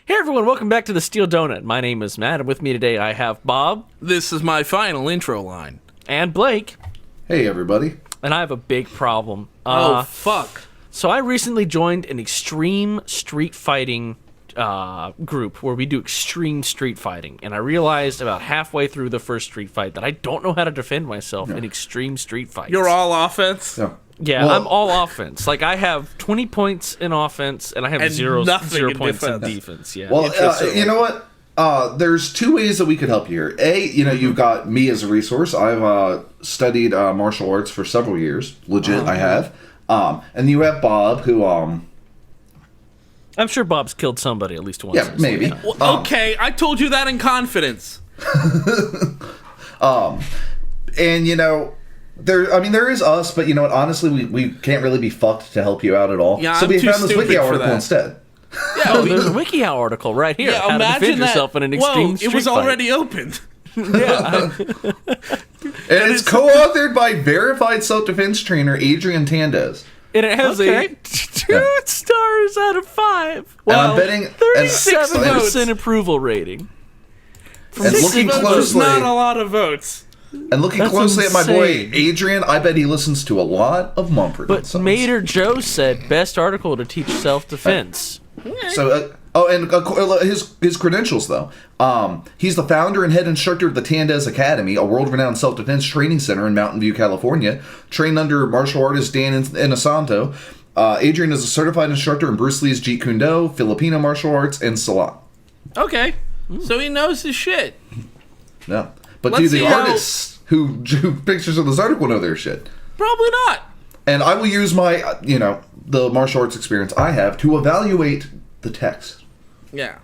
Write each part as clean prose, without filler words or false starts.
Hey everyone, welcome back to the Steel Donut. My name is Matt, and with me today I have Bob. This is my final intro line. And Blake. Hey everybody. And I have a big problem. Fuck. So I recently joined an extreme street fighting group where we do extreme street fighting. And I realized about halfway through the first street fight that I don't know how to defend myself in extreme street fights. You're all offense? Yeah, I'm all offense. Like, I have 20 points in offense, and I have zero points in defense. Yeah. Well, you know what? There's two ways that we could help you here. A, you've got me as a resource. I've studied martial arts for several years. Legit, I have. And you have Bob, who... I'm sure Bob's killed somebody at least once. Yeah, maybe. Well, okay, I told you that in confidence. And, there is us, but you know what? Honestly, we can't really be fucked to help you out at all. Yeah, so we I'm too found this stupid wikiHow for article that. instead. Yeah, There's a wikiHow article right here. Yeah, how to imagine defend that. yourself in an extreme street it was fight. already opened. Yeah. And it's co-authored by verified self-defense trainer Adrian Tandez. And it has a 2 stars out of 5. And I'm betting 37% approval rating. And looking closely, not a lot of votes. And looking closely at my boy Adrian, I bet he listens to a lot of Mumford. But Mater Joe said best article to teach self-defense. So, his credentials though. He's the founder and head instructor of the Tandez Academy, a world-renowned self-defense training center in Mountain View, California. Trained under martial artist Dan Inosanto. Adrian is a certified instructor in Bruce Lee's Jeet Kune Do, Filipino martial arts, and Silat. Okay, so he knows his shit. Yeah. But do the artists who drew pictures of this article know their shit? Probably not. And I will use my, the martial arts experience I have to evaluate the text. Yeah.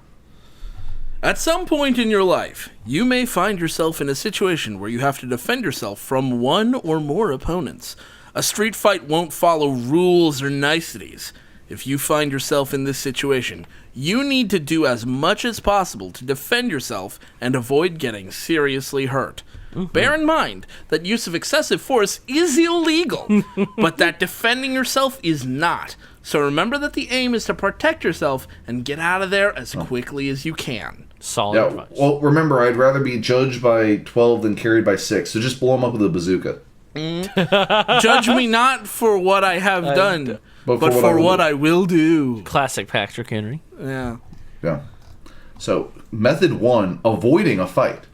At some point in your life, you may find yourself in a situation where you have to defend yourself from one or more opponents. A street fight won't follow rules or niceties. If you find yourself in this situation, you need to do as much as possible to defend yourself and avoid getting seriously hurt. Bear in mind that use of excessive force is illegal, but that defending yourself is not. So remember that the aim is to protect yourself and get out of there as quickly as you can. Solid advice. Well, remember, I'd rather be judged by 12 than carried by 6, so just blow him up with a bazooka. Judge me not for what I have done, but for what I will do. Classic Patrick Henry. Yeah. Yeah. So, method 1, avoiding a fight.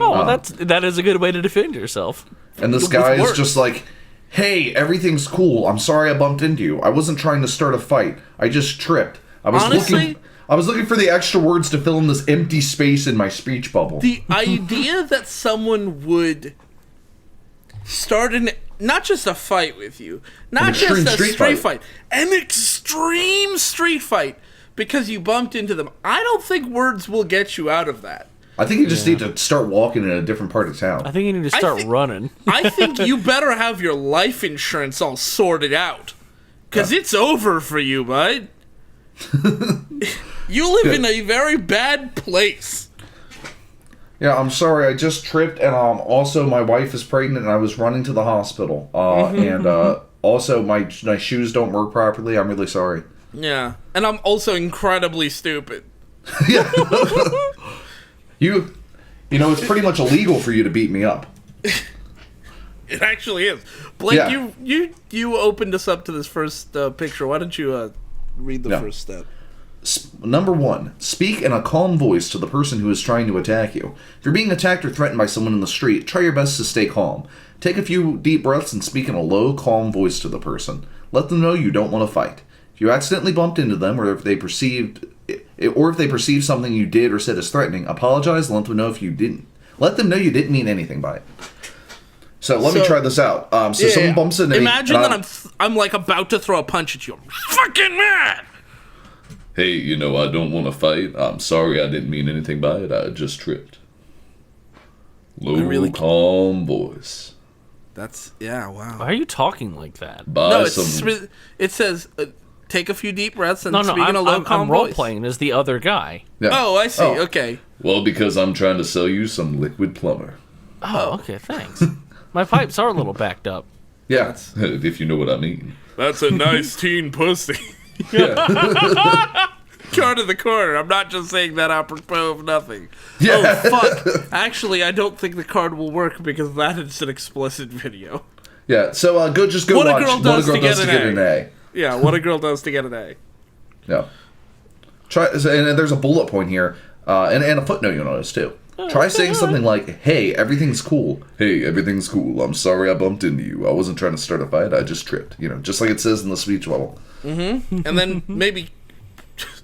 Oh, that is a good way to defend yourself. And this guy is just like, hey, everything's cool. I'm sorry I bumped into you. I wasn't trying to start a fight. I just tripped. I was looking for the extra words to fill in this empty space in my speech bubble. The idea that someone would start not just a fight with you, not just a street fight, an extreme street fight because you bumped into them. I don't think words will get you out of that. I think you just need to start walking in a different part of town. I think you need to start running. I think you better have your life insurance all sorted out. Because it's over for you, bud. You live in a very bad place. Yeah, I'm sorry. I just tripped, and also my wife is pregnant, and I was running to the hospital. Also my shoes don't work properly. I'm really sorry. Yeah, and I'm also incredibly stupid. Yeah. It's pretty much illegal for you to beat me up. It actually is. Blake, you opened us up to this first picture. Why don't you read the first step? Number 1, speak in a calm voice to the person who is trying to attack you. If you're being attacked or threatened by someone in the street, try your best to stay calm. Take a few deep breaths and speak in a low, calm voice to the person. Let them know you don't want to fight. If you accidentally bumped into them, or if they perceived something you did or said as threatening, apologize and let them know if you didn't. Let them know you didn't mean anything by it. So let me try this out. Someone bumps into me. Imagine that I'm like about to throw a punch at you. I'm fucking mad. Hey, I don't want to fight. I'm sorry, I didn't mean anything by it. I just tripped. Low, calm voice. Wow. Why are you talking like that? It says take a few deep breaths and speak in a low, calm I'm voice. role-playing as the other guy. Yeah. Oh, I see. Okay. Well, because I'm trying to sell you some liquid plumber. Oh, okay, thanks. My pipes are a little backed up. Yeah. If you know what I mean. That's a nice teen pussy. Yeah. card in the corner. I'm not just saying that apropos of nothing. Yeah. Oh, fuck. Actually, I don't think the card will work because that is an explicit video. Yeah, so go What watch a Girl Does to Get an A. Yeah, What a Girl Does to Get an A. Yeah. And there's a bullet point here, and a footnote you'll notice too. Try saying something like, "Hey, everything's cool. Hey, everything's cool. I'm sorry I bumped into you. I wasn't trying to start a fight. I just tripped." Just like it says in the speech bubble. Mm-hmm. And then maybe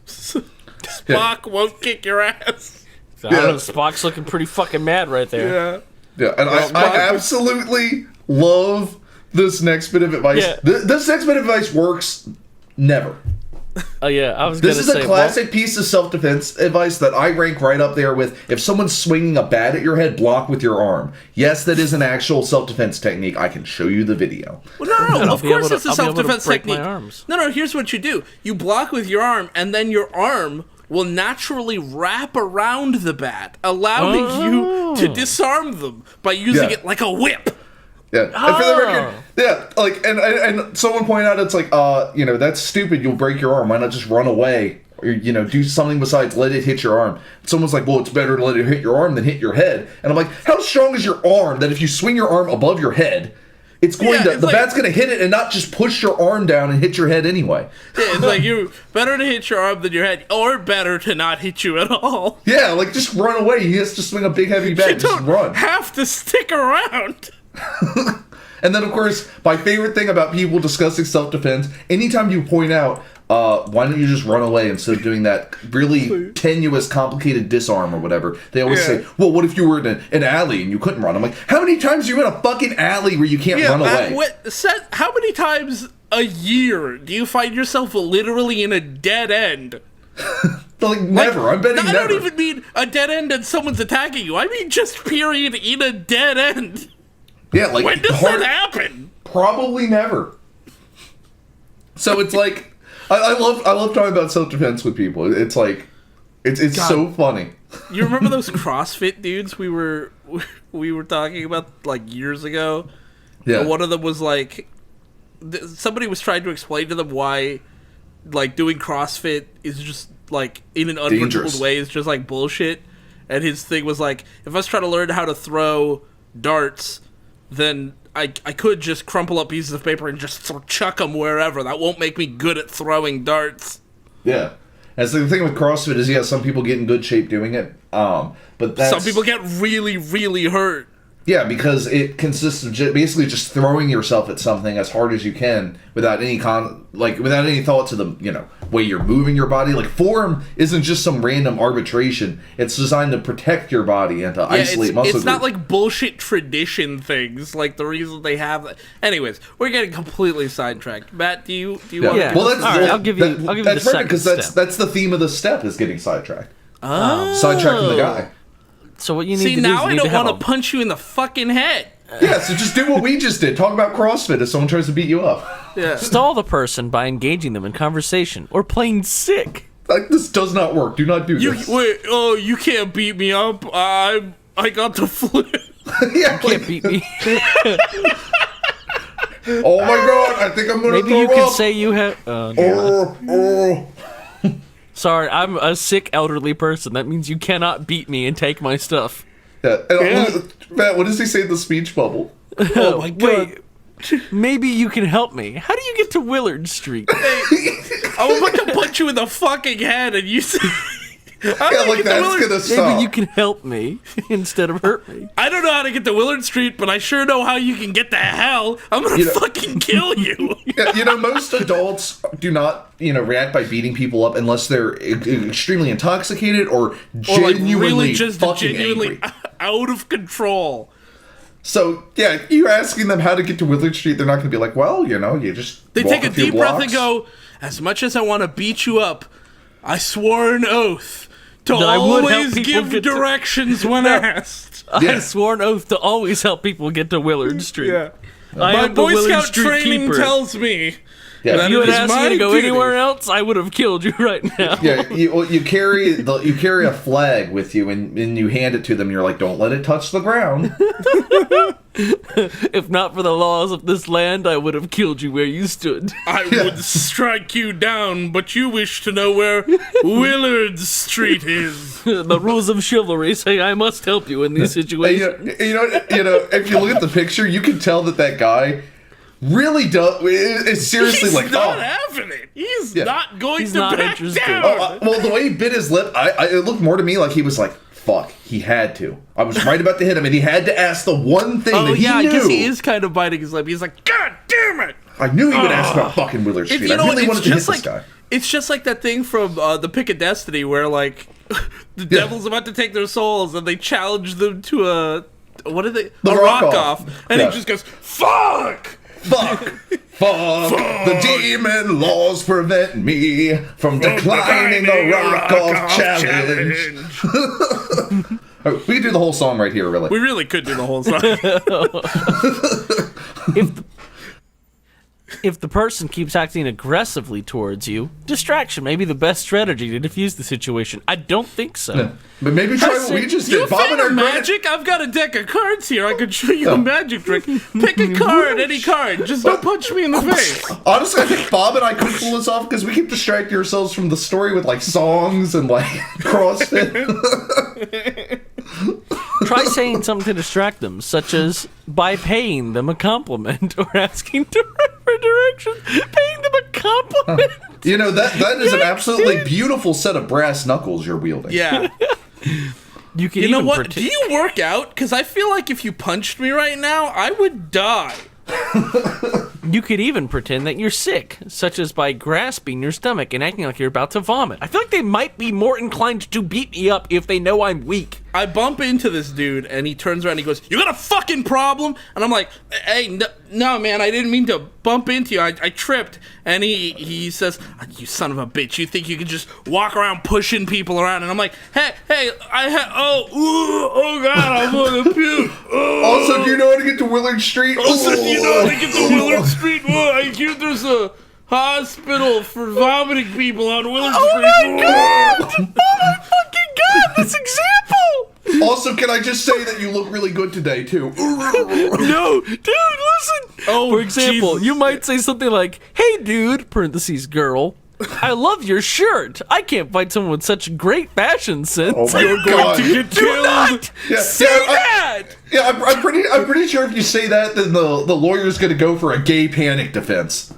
Spock won't kick your ass. I don't know, Spock's looking pretty fucking mad right there. Yeah, and I absolutely love this next bit of advice. Yeah. This next bit of advice works never. Oh yeah, I was gonna say. This is a classic piece of self-defense advice that I rank right up there with if someone's swinging a bat at your head, block with your arm. Yes, that is an actual self-defense technique. I can show you the video. Well, no. Of course it's a self-defense technique. Arms. No, here's what you do. You block with your arm, and then your arm will naturally wrap around the bat, allowing you to disarm them by using it like a whip. Yeah, and for the record, and someone pointed out it's like, that's stupid. You'll break your arm. Why not just run away or do something besides let it hit your arm? Someone's like, well, it's better to let it hit your arm than hit your head. And I'm like, how strong is your arm that if you swing your arm above your head, it's going the bat's going to hit it and not just push your arm down and hit your head anyway. Yeah, it's like better to hit your arm than your head, or better to not hit you at all. Yeah, like just run away. He has to swing a big heavy bat. Just run. Have to stick around. And then, of course, my favorite thing about people discussing self-defense, anytime you point out, why don't you just run away instead of doing that really tenuous, complicated disarm or whatever, they always say, well, what if you were in an alley and you couldn't run? I'm like, how many times are you in a fucking alley where you can't run away? How many times a year do you find yourself literally in a dead end? Never. I'm betting never. I don't even mean a dead end and someone's attacking you. I mean just period in a dead end. Yeah, like when does that happen? Probably never. So it's like I love talking about self-defense with people. It's like it's so funny. You remember those CrossFit dudes we were talking about like years ago? Yeah. And one of them was like somebody was trying to explain to them why like doing CrossFit is just like in an unprincipled way is just like bullshit. And his thing was like, if I was trying to learn how to throw darts, then I could just crumple up pieces of paper and just chuck them wherever. That won't make me good at throwing darts. Yeah. And so the thing with CrossFit is, some people get in good shape doing it. But some people get really, really hurt. Yeah, because it consists of basically just throwing yourself at something as hard as you can without any without any thought to the way you're moving your body. Like form isn't just some random arbitration. It's designed to protect your body and to isolate muscle groups. It's not like bullshit tradition things. Like the reason they have that. Anyways, we're getting completely sidetracked. Matt, do you want to? Well, that's I'll give you the second because step. that's the theme of the step is getting sidetracked. Sidetracking the guy. So what you need See, to do now is I don't want to punch you in the fucking head. Yeah, so just do what we just did. Talk about CrossFit if someone tries to beat you up. Yeah. Stall the person by engaging them in conversation or playing sick. This does not work. Do not do this. Wait, you can't beat me up. I got the flu. Yeah, you can't beat me. Oh my god, I think I'm going to throw up. Maybe you can say you have... Sorry, I'm a sick elderly person. That means you cannot beat me and take my stuff. Yeah. Matt, what does he say in the speech bubble? Oh my god. Wait, maybe you can help me. How do you get to Willard Street? I'm about to punch you in the fucking head and you say... That's gonna stop. Maybe you can help me instead of hurt me. I don't know how to get to Willard Street, but I sure know how you can get to hell. I'm gonna fucking kill you. Yeah, most adults do not, react by beating people up unless they're extremely intoxicated or genuinely genuinely angry. Out of control. So, you're asking them how to get to Willard Street, they're not going to be like, well, you just They walk take a deep blocks. breath and go, as much as I want to beat you up, I swore an oath to always give directions when asked. I swore an oath to always help people get to Willard Street. Yeah. My Boy Scout training tells me that if you had it is asked my me to go duty. anywhere else, I would have killed you right now. Yeah, you carry a flag with you and you hand it to them. You're like, don't let it touch the ground. If not for the laws of this land, I would have killed you where you stood. I would strike you down, but you wish to know where Willard Street is. The rules of chivalry say I must help you in these And situations. you know, if you look at the picture, you can tell that guy really does. It's seriously He's like, not having it. He's not going He's to not back interested. down. well, the way he bit his lip, it looked more to me like he was like, fuck, he had to. I was right about to hit him, and he had to ask the one thing that he I knew. guess he is kind of biting his lip. He's like, God damn it! I knew he would ask about fucking Willard Street. You know I what, really wanted to hit just this guy. It's just like that thing from the Pick of Destiny where, like, the devil's about to take their souls and they challenge them to a rock off. And he just goes, fuck! Fuck! Fuck! The demon laws prevent me from declining the rock off challenge. We can do the whole song right here, really. We really could do the whole song. If the person keeps acting aggressively towards you, distraction may be the best strategy to defuse the situation. I don't think so. But maybe try what we just You did. Bob and I magic? I've got a deck of cards here. I could show you a magic trick. Pick a card, any card. Just don't punch me in the face. Honestly, I think Bob and I could pull this off because we keep distracting ourselves from the story with like songs and like CrossFit. Try saying something to distract them, such as by paying them a compliment or asking for directions. Paying them a compliment. You know, that is an absolutely beautiful set of brass knuckles you're wielding. Yeah. You can You know even what? pretend- Do you work out? Because I feel like if you punched me right now, I would die. You could even pretend that you're sick, such as by grasping your stomach and acting like you're about to vomit. I feel like they might be more inclined to beat me up if they know I'm weak. I bump into this dude, and he turns around and he goes, "You got a fucking problem?" And I'm like, "Hey, no, man, I didn't mean to bump into you. I tripped." And he says, "You son of a bitch, you think you can just walk around pushing people around?" And I'm like, "Hey, oh God, I'm gonna puke." Also, do you know how to get to Willard Street? Also, do you know how to get to Willard Street? Well, I hear there's a hospital for vomiting people on Willard Street. Oh my God! Oh my fucking God! This example! Also, can I just say that you look really good today, too? No, dude, listen. Oh, For example, Jesus. you might say something like, "Hey, dude," parentheses girl, "I love your shirt. I can't find someone with such great fashion sense." Oh my You're God. going to get Do killed. not say that. I'm pretty sure if you say that, then the lawyer's gonna go for a gay panic defense.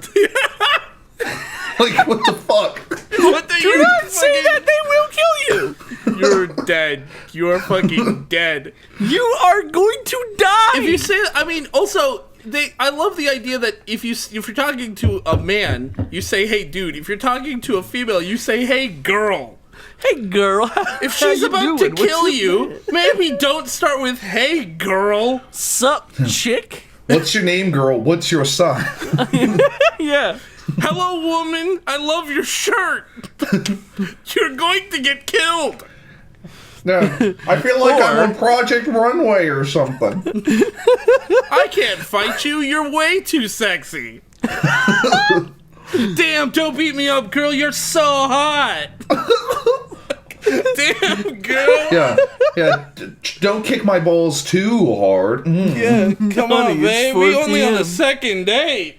Like, what the fuck? What the Do not say that. They will kill you. You're dead. You're fucking dead. You are going to die. If you say, I mean, also, I love the idea that if you're talking to a man, you say, "Hey, dude." If you're talking to a female, you say, "Hey, girl." Hey, girl. If she's about to kill you, maybe don't start with, "Hey, girl." Sup, chick? What's your name, girl? What's your sign? Yeah. "Hello, woman. I love your shirt." You're going to get killed. No, I feel like Or- I'm on Project Runway or something. I can't fight you. You're way too sexy. Damn, don't beat me up, girl. You're so hot. Damn, girl. Yeah. Don't kick my balls too hard. Yeah, come on, Honey, it's babe. We 4 only on the p.m. second date.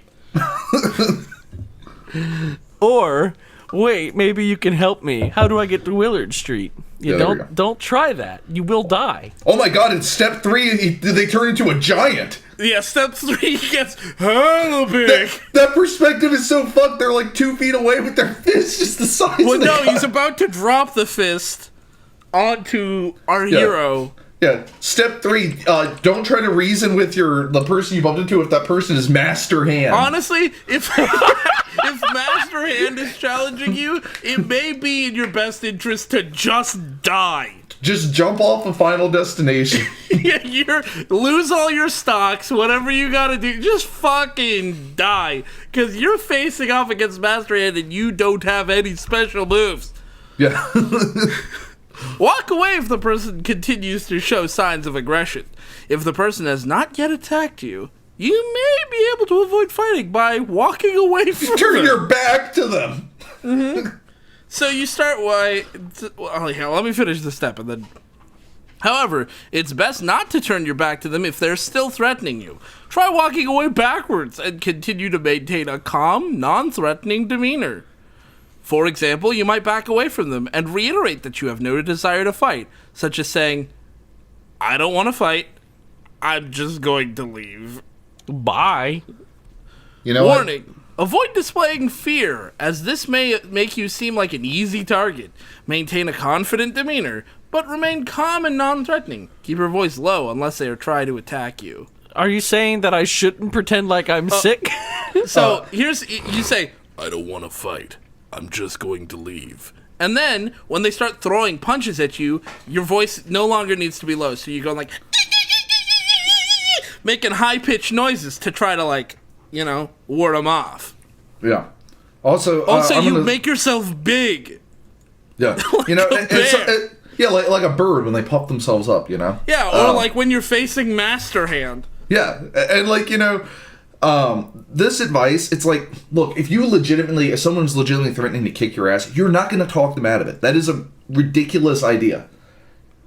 Or, wait, maybe you can help me. How do I get to Willard Street? You Yeah, there we go. don't try that. You will die. Oh my God! In step 3, they turn into a giant. Yeah, step 3 gets hella big. That perspective is so fucked. They're like 2 feet away with their fists just the size Well, of the no, guy. he's about to drop the fist onto our hero. Yeah. Step 3, don't try to reason with the person you bumped into if that person is Master Hand. Honestly, if Master Hand is challenging you, it may be in your best interest to just die. Just jump off a Final Destination. Yeah, lose all your stocks, whatever you gotta do, just fucking die. Because you're facing off against Master Hand and you don't have any special moves. Yeah. Walk away if the person continues to show signs of aggression. If the person has not yet attacked you, you may be able to avoid fighting by walking away from Turn them. your back to them. So you start well, yeah, let me finish the step and then However, it's best not to turn your back to them if they're still threatening you. Try walking away backwards and continue to maintain a calm, non-threatening demeanor. For example, you might back away from them and reiterate that you have no desire to fight, such as saying, "I don't want to fight. I'm just going to leave." Bye. You know Warning. Avoid displaying fear, as this may make you seem like an easy target. Maintain a confident demeanor, but remain calm and non-threatening. Keep your voice low unless they are trying to attack you. Are you saying that I shouldn't pretend like I'm sick? So you say, "I don't want to fight. I'm just going to leave." And then when they start throwing punches at you, your voice no longer needs to be low. So you go like making high-pitched noises to try to ward them off. Yeah. Also, Make yourself big. Yeah. Like you know, a bear. yeah, like a bird when they puff themselves up. You know. Yeah, or like when you're facing Master Hand. Yeah, and this advice, it's like, look, if someone's legitimately threatening to kick your ass, you're not going to talk them out of it. That is a ridiculous idea.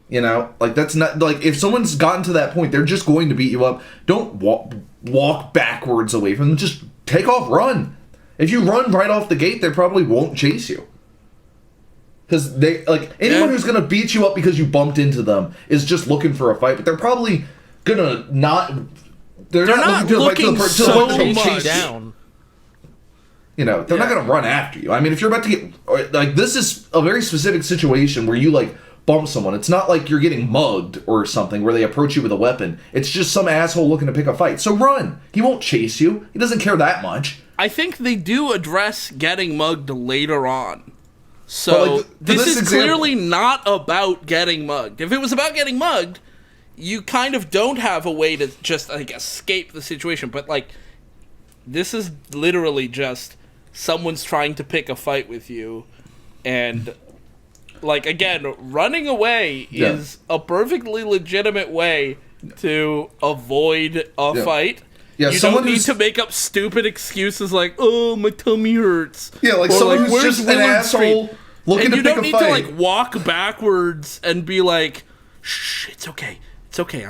You know, like that's not like if someone's gotten to that point, they're just going to beat you up. Don't walk backwards away from them. Just take off, run. If you run right off the gate, they probably won't chase you. Because anyone who's going to beat you up because you bumped into them is just looking for a fight, but they're probably gonna not. They're not looking to chase down. You know, they're not gonna run after you. I mean, if you're about to get this is a very specific situation where you bump someone. It's not like you're getting mugged or something where they approach you with a weapon. It's just some asshole looking to pick a fight. So run. He won't chase you. He doesn't care that much. I think they do address getting mugged later on. So this is clearly not about getting mugged. If it was about getting mugged, you kind of don't have a way to just escape the situation. But this is literally just someone's trying to pick a fight with you, and again, running away is a perfectly legitimate way to avoid a fight. Yeah, you don't need to make up stupid excuses like, "Oh, my tummy hurts." Yeah, someone who's just an asshole looking to pick a fight. And you don't need to walk backwards and be like, "Shh, it's okay. It's okay.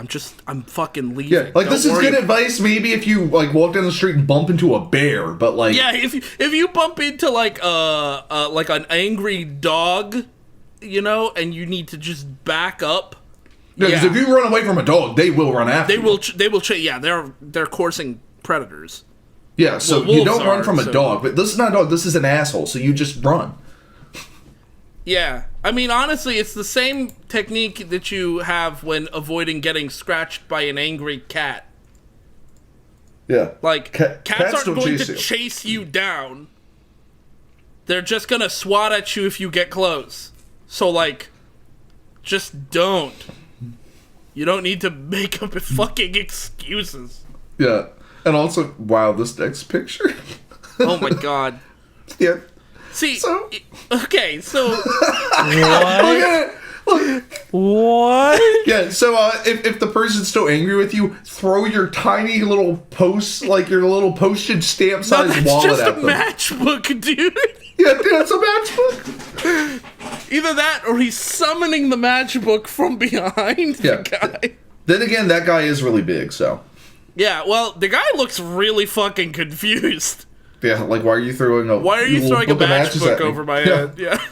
I'm fucking leaving." Yeah, this is good advice maybe if you walk down the street and bump into a bear, but yeah, if you bump into an angry dog, and you need to just back up. Yeah, because if you run away from a dog, they will run after you. They will. Yeah, they're coursing predators. Yeah, so you don't run from a dog, but this is not a dog. This is an asshole. So you just run. Yeah, I mean, honestly, it's the same technique that you have when avoiding getting scratched by an angry cat. Yeah, cats aren't going to chase you down. They're just gonna swat at you if you get close. So just don't. You don't need to make up fucking excuses. Yeah. And also, wow, this next picture. Oh my god. Yeah. See, What? Look. What? Yeah, so if the person's still angry with you, throw your tiny little your little postage stamp size wallet at them. That's just a matchbook, dude. Yeah, that's a matchbook. Either that or he's summoning the matchbook from behind the guy. Then again, that guy is really big, so. Yeah, well, the guy looks really fucking confused. Yeah, why are you throwing a matchbook over my head? Yeah.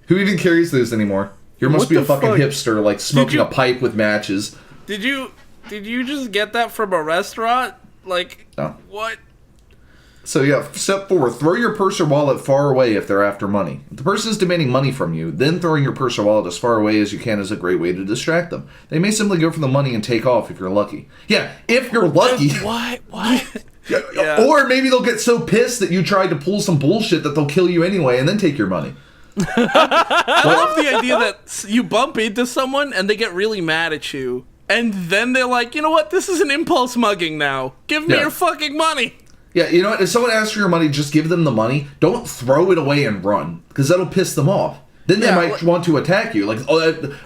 Who even carries those anymore? You must be a fucking hipster, smoking a pipe with matches. Did you just get that from a restaurant? No. What? So yeah, step 4, throw your purse or wallet far away if they're after money. If the person is demanding money from you, then throwing your purse or wallet as far away as you can is a great way to distract them. They may simply go for the money and take off if you're lucky. Yeah, if you're lucky. What? Yeah. Or maybe they'll get so pissed that you tried to pull some bullshit that they'll kill you anyway and then take your money. I love the idea that you bump into someone and they get really mad at you. And then they're like, you know what? This is an impulse mugging now. Give me your fucking money. Yeah, you know what? If someone asks for your money, just give them the money. Don't throw it away and run, because that'll piss them off. Then they might want to attack you.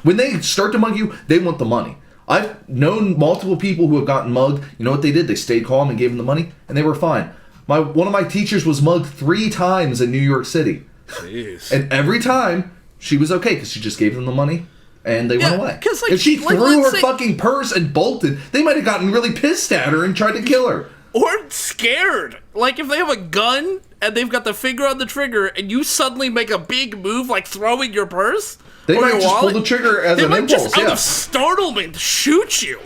When they start to mug you, they want the money. I've known multiple people who have gotten mugged. You know what they did? They stayed calm and gave them the money, and they were fine. One of my teachers was mugged 3 times in New York City. Jeez. And every time, she was okay, because she just gave them the money. And they went away. 'cause, like, if she like, threw her let's say- fucking purse and bolted, they might have gotten really pissed at her and tried to kill her. Or scared. Like, if they have a gun and they've got the finger on the trigger and you suddenly make a big move like throwing your purse They or might your just wallet, pull the trigger as they an might impulse. just out Yeah. of startlement shoot you.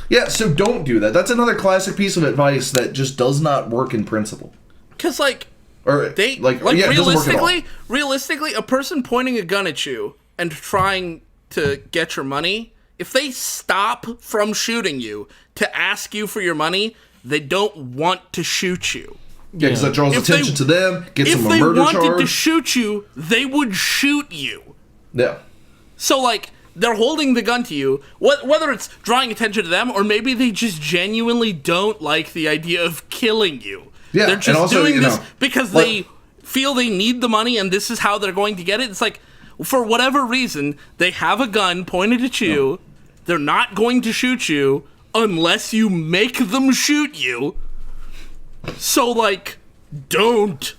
Yeah, so don't do that. That's another classic piece of advice that just does not work in principle. Because, like, Or they, yeah, it doesn't work at all. realistically, a person pointing a gun at you and trying to get your money, if they stop from shooting you to ask you for your money, they don't want to shoot you. Yeah, because that draws If attention they- to them, gets If them a they murder wanted to charge. shoot you, they would shoot you. Yeah. So, like, they're holding the gun to you, whether it's drawing attention to them or maybe they just genuinely don't like the idea of killing you. Yeah, They're and just also, doing you this know, because like- they feel they need the money and this is how they're going to get it. It's like, for whatever reason, they have a gun pointed at you. They're not going to shoot you unless you make them shoot you. So, like, don't.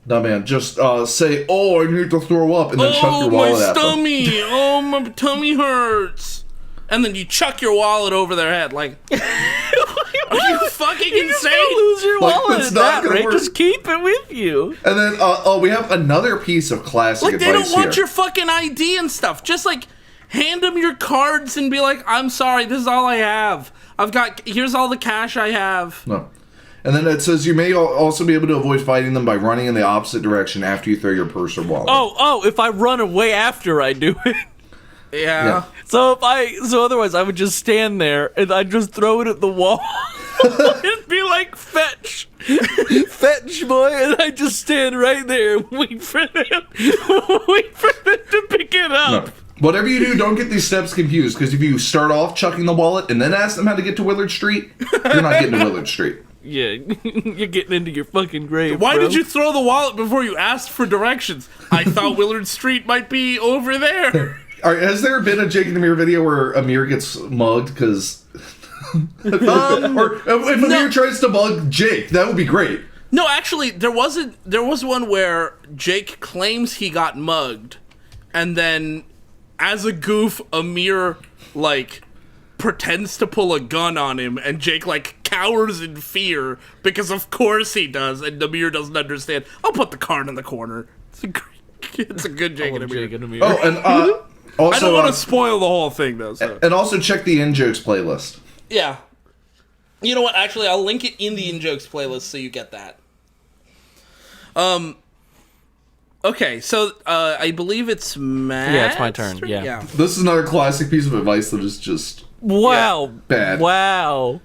No, man, just say, "Oh, I need to throw up," and then chuck your My wallet at them. stomach! Oh, my tummy hurts! And then you chuck your wallet over their head, like, are you fucking You're just gonna insane? lose your Like, wallet that's at not that gonna rate. work. Just keep it with you. And then, we have another piece of classic Like, they advice don't want here. your fucking ID and stuff. Just, like, hand them your cards and be like, I'm sorry, this is all I have. Here's all the cash I have. No. And then it says you may also be able to avoid fighting them by running in the opposite direction after you throw your purse or wallet. Oh, if I run away after I do it. Yeah. So otherwise I would just stand there and I'd just throw it at the wall and be like, fetch, boy, and I just stand right there and wait for them to pick it up. No. Whatever you do, don't get these steps confused, because if you start off chucking the wallet and then ask them how to get to Willard Street, you're not getting to Willard Street. Yeah, you're getting into your fucking grave. Why bro. did you throw the wallet before you asked for directions? I thought Willard Street might be over there. All right, has there been a Jake and Amir video where Amir gets mugged? Because, or if Amir tries to mug Jake, that would be great. No, actually, there was one where Jake claims he got mugged, and then, as a goof, Amir, like, pretends to pull a gun on him, and Jake, like, cowers in fear, because of course he does, and Amir doesn't understand. I'll put the card in the corner. It's a good Jake and Amir. Oh, and also, I don't want to spoil the whole thing, though. So. and also check the in-jokes playlist. Yeah. You know what? Actually, I'll link it in the in-jokes playlist so you get that. Okay, so I believe it's Matt. Yeah, it's my turn, yeah. This is another classic piece of advice that is just Wow. bad. Wow.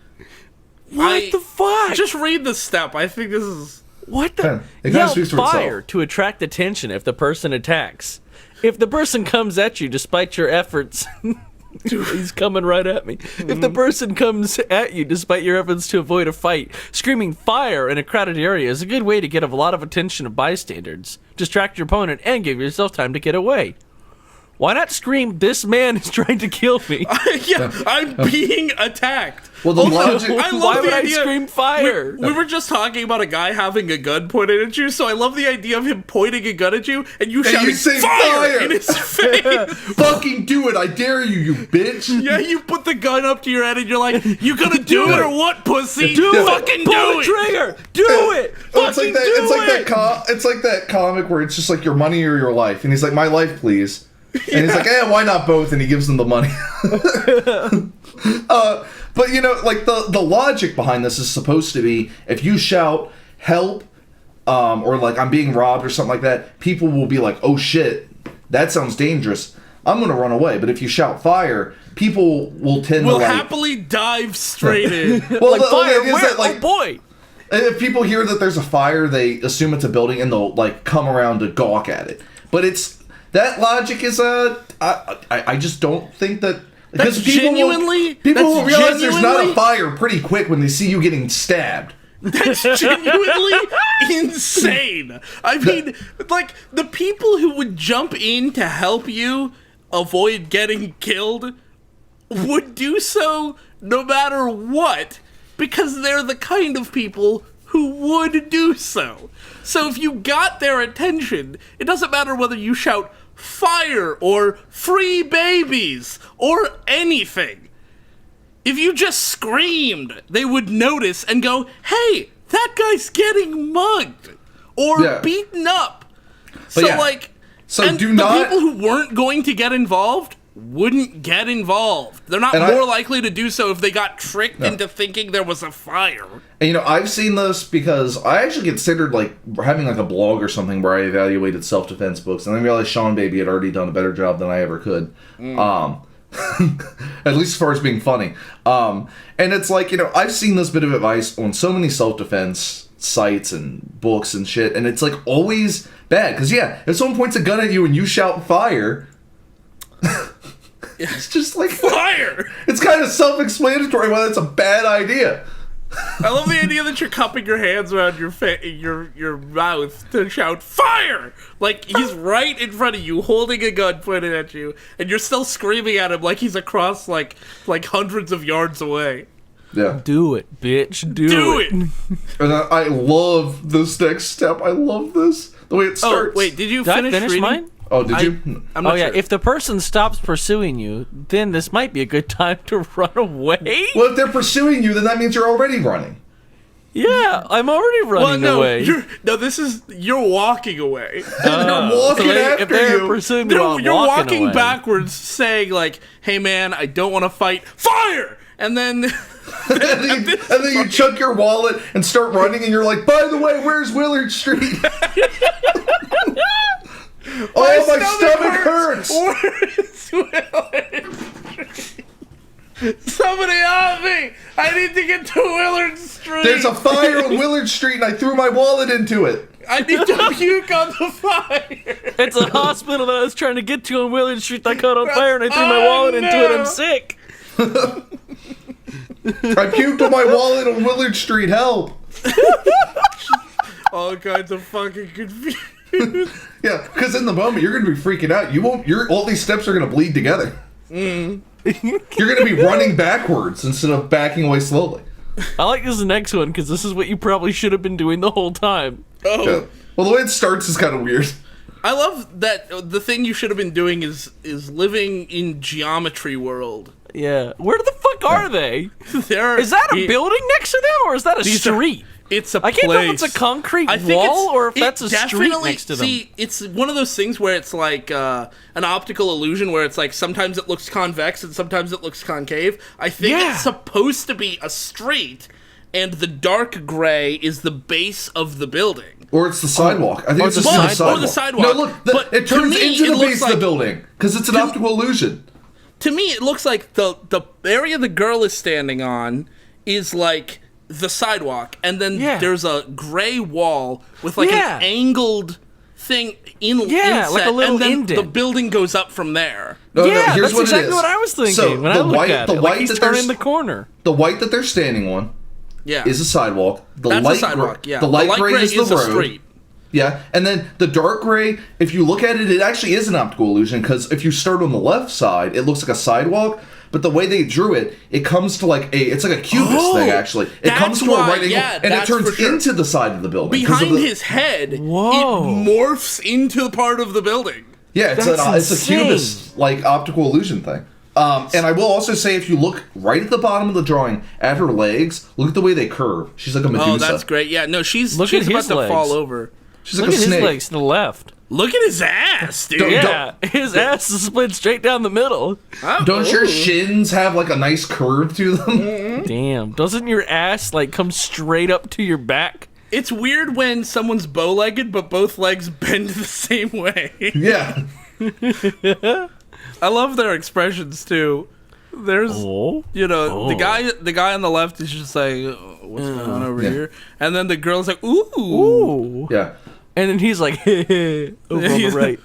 What the fuck? Just read the step. I think this is... What the? It kinda Yell speaks for fire itself. to attract attention if the person attacks. If the person comes at you despite your efforts, he's coming right at me. If the person comes at you despite your efforts to avoid a fight, screaming fire in a crowded area is a good way to get a lot of attention of bystanders, distract your opponent, and give yourself time to get away. Why not scream, "This man is trying to kill me"? Yeah, I'm being attacked. Well, the logic. I love Why the would I idea. scream fire? We were just talking about a guy having a gun pointed at you, so I love the idea of him pointing a gun at you and you shouting you say fire fire! in his face. Fucking do it! I dare you, you bitch! Yeah, you put the gun up to your head and you're like, "You gonna do it or what, pussy? Do it! Fucking Pull do the it!" trigger! Do it! Oh, it's Fucking like that. do It's like it! it's like that comic where it's just like your money or your life, and he's like, "My life, please." And he's like, why not both? And he gives them the money. But you know, like the logic behind this is supposed to be, if you shout help, or like I'm being robbed or something like that, people will be like, oh shit, that sounds dangerous, I'm gonna run away. But if you shout fire, people will tend We'll to like, happily dive straight in. well, Like the fire, idea is where? that, like, Oh boy! if people hear that there's a fire, they assume it's a building and they'll like come around to gawk at it. But that logic is I just don't think that, because That's people genuinely- people that's will realize there's not genuinely- a fire pretty quick when they see you getting stabbed. That's genuinely insane. I mean, like, the people who would jump in to help you avoid getting killed would do so no matter what, because they're the kind of people who would do so. So if you got their attention, it doesn't matter whether you shout fire or free babies or anything, if you just screamed, they would notice and go, hey, that guy's getting mugged or beaten up. So, do the not... people who weren't going to get involved wouldn't get involved. They're not more likely to do so if they got tricked into thinking there was a fire. And, I've seen this because I actually considered, having, a blog or something where I evaluated self-defense books, and I realized Sean Baby had already done a better job than I ever could. At least as far as being funny. And it's I've seen this bit of advice on so many self-defense sites and books and shit, and it's, always bad. Because, if someone points a gun at you and you shout fire... It's just fire. It's kind of self-explanatory why that's a bad idea. I love the idea that you're cupping your hands around your mouth to shout fire. He's right in front of you, holding a gun pointed at you, and you're still screaming at him like he's across like hundreds of yards away. Yeah. Do it, bitch. Do it. And I love this next step. I love this. The way it starts. Oh, wait, did you Did finish I finish reading? mine? Oh, did you? I'm not sure. If the person stops pursuing you, then this might be a good time to run away. Well, if they're pursuing you, then that means you're already running. Yeah, I'm already running away. You're walking away. They're walking after if they're you. pursuing me, while I'm You're walking away. backwards, saying "Hey man, I don't want to fight. Fire!" And then, and then you chuck your wallet and start running, and you're like, by the way, where's Willard Street? Oh, my stomach hurts! Where's Willard Street? Somebody help me! I need to get to Willard Street! There's a fire on Willard Street, and I threw my wallet into it. I need to puke on the fire! It's a hospital that I was trying to get to on Willard Street that caught on fire, and I threw my wallet into it. I'm sick. I puked on my wallet on Willard Street. Help! All kinds of fucking confusion. Yeah, because in the moment you're going to be freaking out. You won't. All these steps are going to bleed together. You're going to be running backwards instead of backing away slowly. I like this next one because this is what you probably should have been doing the whole time. Oh, Yeah. Well, the way it starts is kind of weird. I love that the thing you should have been doing is living in Geometry World. Yeah, where the fuck are they? Is that a building next to them, or is that a street? It's a I can't tell if it's a concrete wall or if that's a street next to them. See, it's one of those things where it's like an optical illusion where it's like sometimes it looks convex and sometimes it looks concave. I think it's supposed to be a street, and the dark gray is the base of the building. Or it's the sidewalk. I think it's the sidewalk. Or the sidewalk. No, look, But it turns to me, into it the base looks of the building because it's an optical illusion. To me, it looks like the area the girl is standing on is like the sidewalk, and then there's a gray wall with like an angled thing inset, like a little and then indent. the building goes up from there. No, Yeah, here's that's what exactly it is. what I was thinking So when I looked at it. Like he's turning the corner. The white that they're standing on Yeah, is a sidewalk. The that's light a sidewalk. gray, Yeah, the light gray is the a road. street. Yeah, and then the dark gray, if you look at it, it actually is an optical illusion, because if you start on the left side, it looks like a sidewalk, but the way they drew it, it comes to it's like a cubist thing, actually. It comes to a right angle, and it turns into the side of the building. Behind his head, it morphs into the part of the building. Yeah, it's a cubist, optical illusion thing. And I will also say, if you look right at the bottom of the drawing, at her legs, look at the way they curve. She's like a Medusa. Oh, that's great. Yeah, no, she's about to fall over. She's like Look a at snake. his legs to the left. Look at his ass, dude. Yeah, his ass is split straight down the middle. Don't your shins have a nice curve to them? Damn, doesn't your ass come straight up to your back? It's weird when someone's bow-legged, but both legs bend the same way. Yeah. I love their expressions too. There's, the guy on the left is just like, what's going on over here? And then the girl's like, ooh. Yeah. And then he's like, over on the right.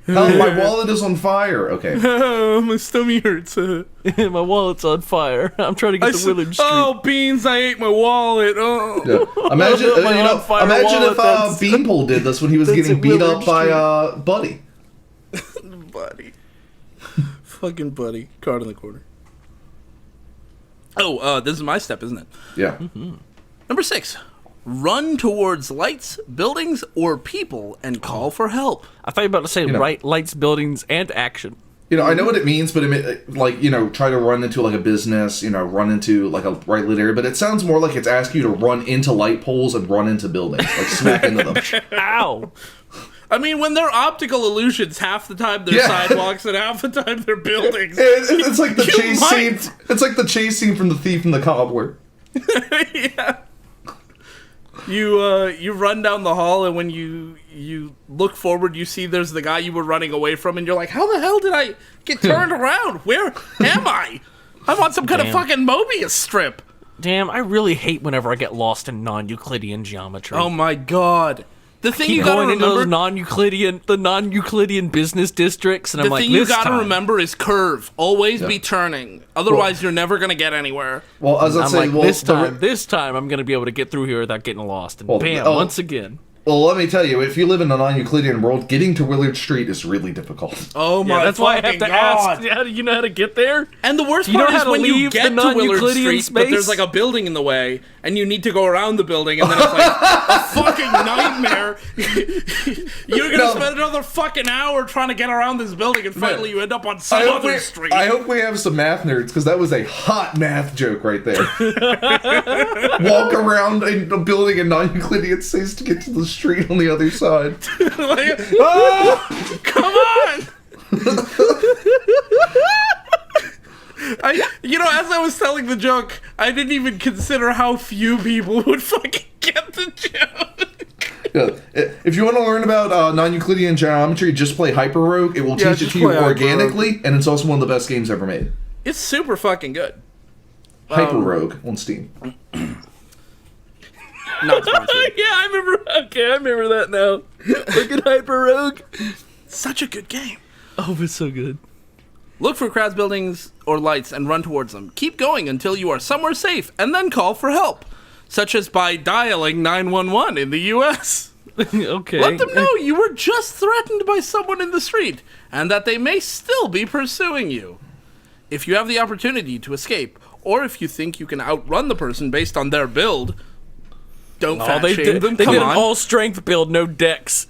Oh, my wallet is on fire. Okay. My stomach hurts. My wallet's on fire. I'm trying to get to Willard Street. Oh, beans! I ate my wallet. Oh. Yeah. Imagine, imagine if Beanpole did this when he was getting beat up by Buddy. Buddy. Fucking Buddy. Card in the corner. Oh, this is my step, isn't it? Yeah. Number 6. run towards lights, buildings, or people and call for help. I thought you were about to say know. right lights, buildings, and action. I know what it means, but try to run into like a business, run into like a bright lit area, but it sounds more like it's asking you to run into light poles and run into buildings, like smack into them. Ow! I mean, when they're optical illusions, half the time they're sidewalks and half the time they're buildings. It's like the chase might. scene. It's like the chase scene from The Thief and the Cobbler. Yeah. You run down the hall, and when you look forward, you see there's the guy you were running away from, and you're like, how the hell did I get turned around? Where am I? I'm on some kind of fucking Mobius strip. Damn, I really hate whenever I get lost in non-Euclidean geometry. Oh my god. The thing Keep you gotta going into remember, those non-Euclidean business districts, and I'm the like, thing you this gotta time. remember is curve. Always be turning. Otherwise, you're never gonna get anywhere. Well, as I I'm say, like, this time I'm gonna be able to get through here without getting lost. And bam, once again. Well, let me tell you, if you live in a non-Euclidean world, getting to Willard Street is really difficult. Oh my That's why I have fucking to god. ask. How do you know how to get there? And the worst You know part is how to when you leave get the to Willard non-Euclidean Street, but there's space? like a building in the way, and you need to go around the building, and then it's like a fucking nightmare. You're gonna spend another fucking hour trying to get around this building, and finally you end up on some other street. I hope we have some math nerds, because that was a hot math joke right there. Walk around a building in non-Euclidean space to get to the street on the other side. Like, oh, come on! As I was telling the joke, I didn't even consider how few people would fucking get the joke. Yeah. If you want to learn about non-Euclidean geometry, just play Hyper Rogue. It will teach it just to you play Hyper organically, and it's also one of the best games ever made. It's super fucking good. Hyper Rogue on Steam. Not sponsored. Yeah, I remember. Okay, I remember that now. Look at Hyper Rogue. Such a good game. Oh, it's so good. Look for crowds, buildings, or lights and run towards them. Keep going until you are somewhere safe, and then call for help, such as by dialing 911 in the U.S. Okay. Let them know you were just threatened by someone in the street, and that they may still be pursuing you. If you have the opportunity to escape, or if you think you can outrun the person based on their build, don't shame them. They Come did on. an all-strength build, no dex.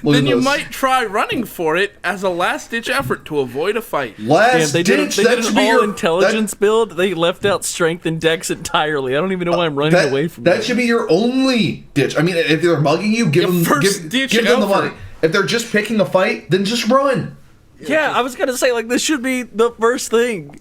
Then you might try running for it as a last-ditch effort to avoid a fight. Last They ditch. did That an should be your all-intelligence build. They left out strength and dex entirely. I don't even know why I'm running away from that. Should be your only ditch. I mean, if they're mugging you, give them ditch give them the effort. money. If they're just picking a fight, then just run. Yeah, I was gonna say, like, this should be the first thing.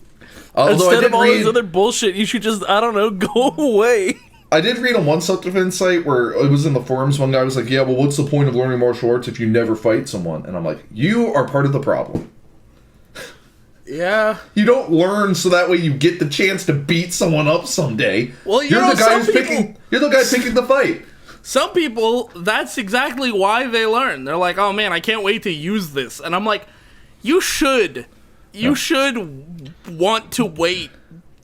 Although Instead I of did all read, this other bullshit, you should just, I don't know, go away. I did read on one self-defense site where it was in the forums. One guy was like, "Yeah, well, what's the point of learning martial arts if you never fight someone?" And I'm like, "You are part of the problem. Yeah. You don't learn so that way you get the chance to beat someone up someday. Well, you're the guy who's some picking. people- You're the guy picking the fight." Some people, that's exactly why they learn. They're like, oh man, I can't wait to use this. And I'm like, you should. You should want to wait.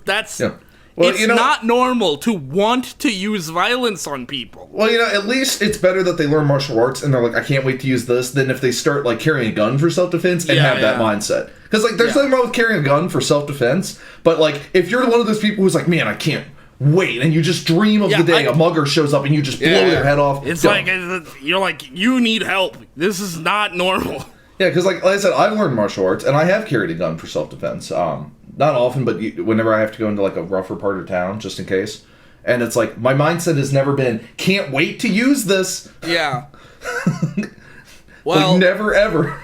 That's... Yeah. Well, it's not normal to want to use violence on people. Well, at least it's better that they learn martial arts and they're like, I can't wait to use this, than if they start, like, carrying a gun for self-defense and have that mindset. Because, like, there's nothing wrong with carrying a gun for self-defense, but, like, if you're one of those people who's like, man, I can't wait, and you just dream of the day a mugger shows up and you just blow their head off. It's don't. like, you're like, you need help. This is not normal. Yeah, because, like I said, I've learned martial arts, and I have carried a gun for self-defense. Not often, but whenever I have to go into, like, a rougher part of town, just in case. And it's like, my mindset has never been, can't wait to use this. Yeah. Well, like, never, ever.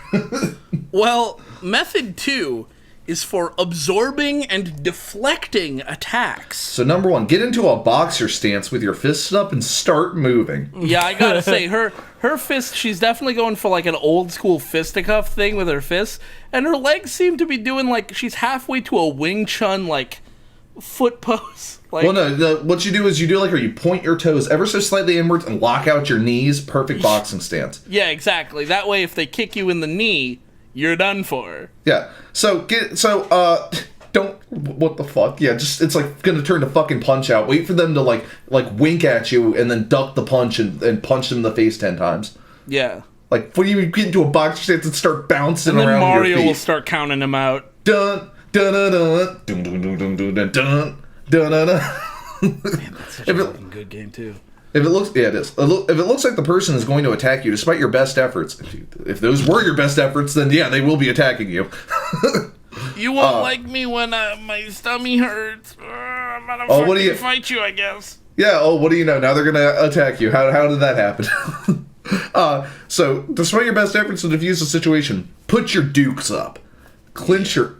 Well, method 2 is for absorbing and deflecting attacks. So, number 1, get into a boxer stance with your fists up and start moving. Yeah, I gotta say, her fist, she's definitely going for, like, an old-school fisticuff thing with her fists, and her legs seem to be doing, like, she's halfway to a Wing Chun, like, foot pose. Like, well, no, what you do is you point your toes ever so slightly inwards and lock out your knees. Perfect boxing stance. Yeah, exactly. That way, if they kick you in the knee, you're done for. Yeah. Don't, what the fuck? Yeah, just, it's like gonna turn to fucking Punch Out. Wait for them to like wink at you and then duck the punch and punch them in the face 10 times. Yeah. Like, when you get into a boxer stance and start bouncing and then around Mario your feet. will start counting them out. Dun, dun, dun, dun, dun, dun, dun, dun, dun, dun, dun, dun, dun. Man, that's such a fucking good game, too. If it looks, yeah, it is. If it looks like the person is going to attack you, despite your best efforts, if those were your best efforts, then yeah, they will be attacking you. You won't like me when my stomach hurts. I'm gonna fight you, I guess. Yeah. Oh, what do you know? Now they're gonna attack you. How did that happen? So despite your best efforts to defuse the situation, put your dukes up, clench your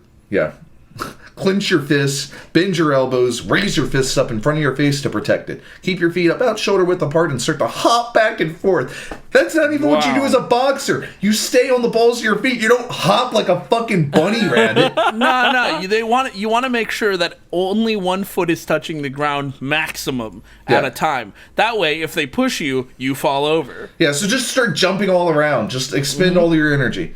fists, bend your elbows, raise your fists up in front of your face to protect it. Keep your feet about shoulder width apart and start to hop back and forth. That's not even what you do as a boxer. You stay on the balls of your feet. You don't hop like a fucking bunny rabbit. No. You want to make sure that only one foot is touching the ground maximum at a time. That way, if they push you, you fall over. Yeah, so just start jumping all around. Just expend all your energy.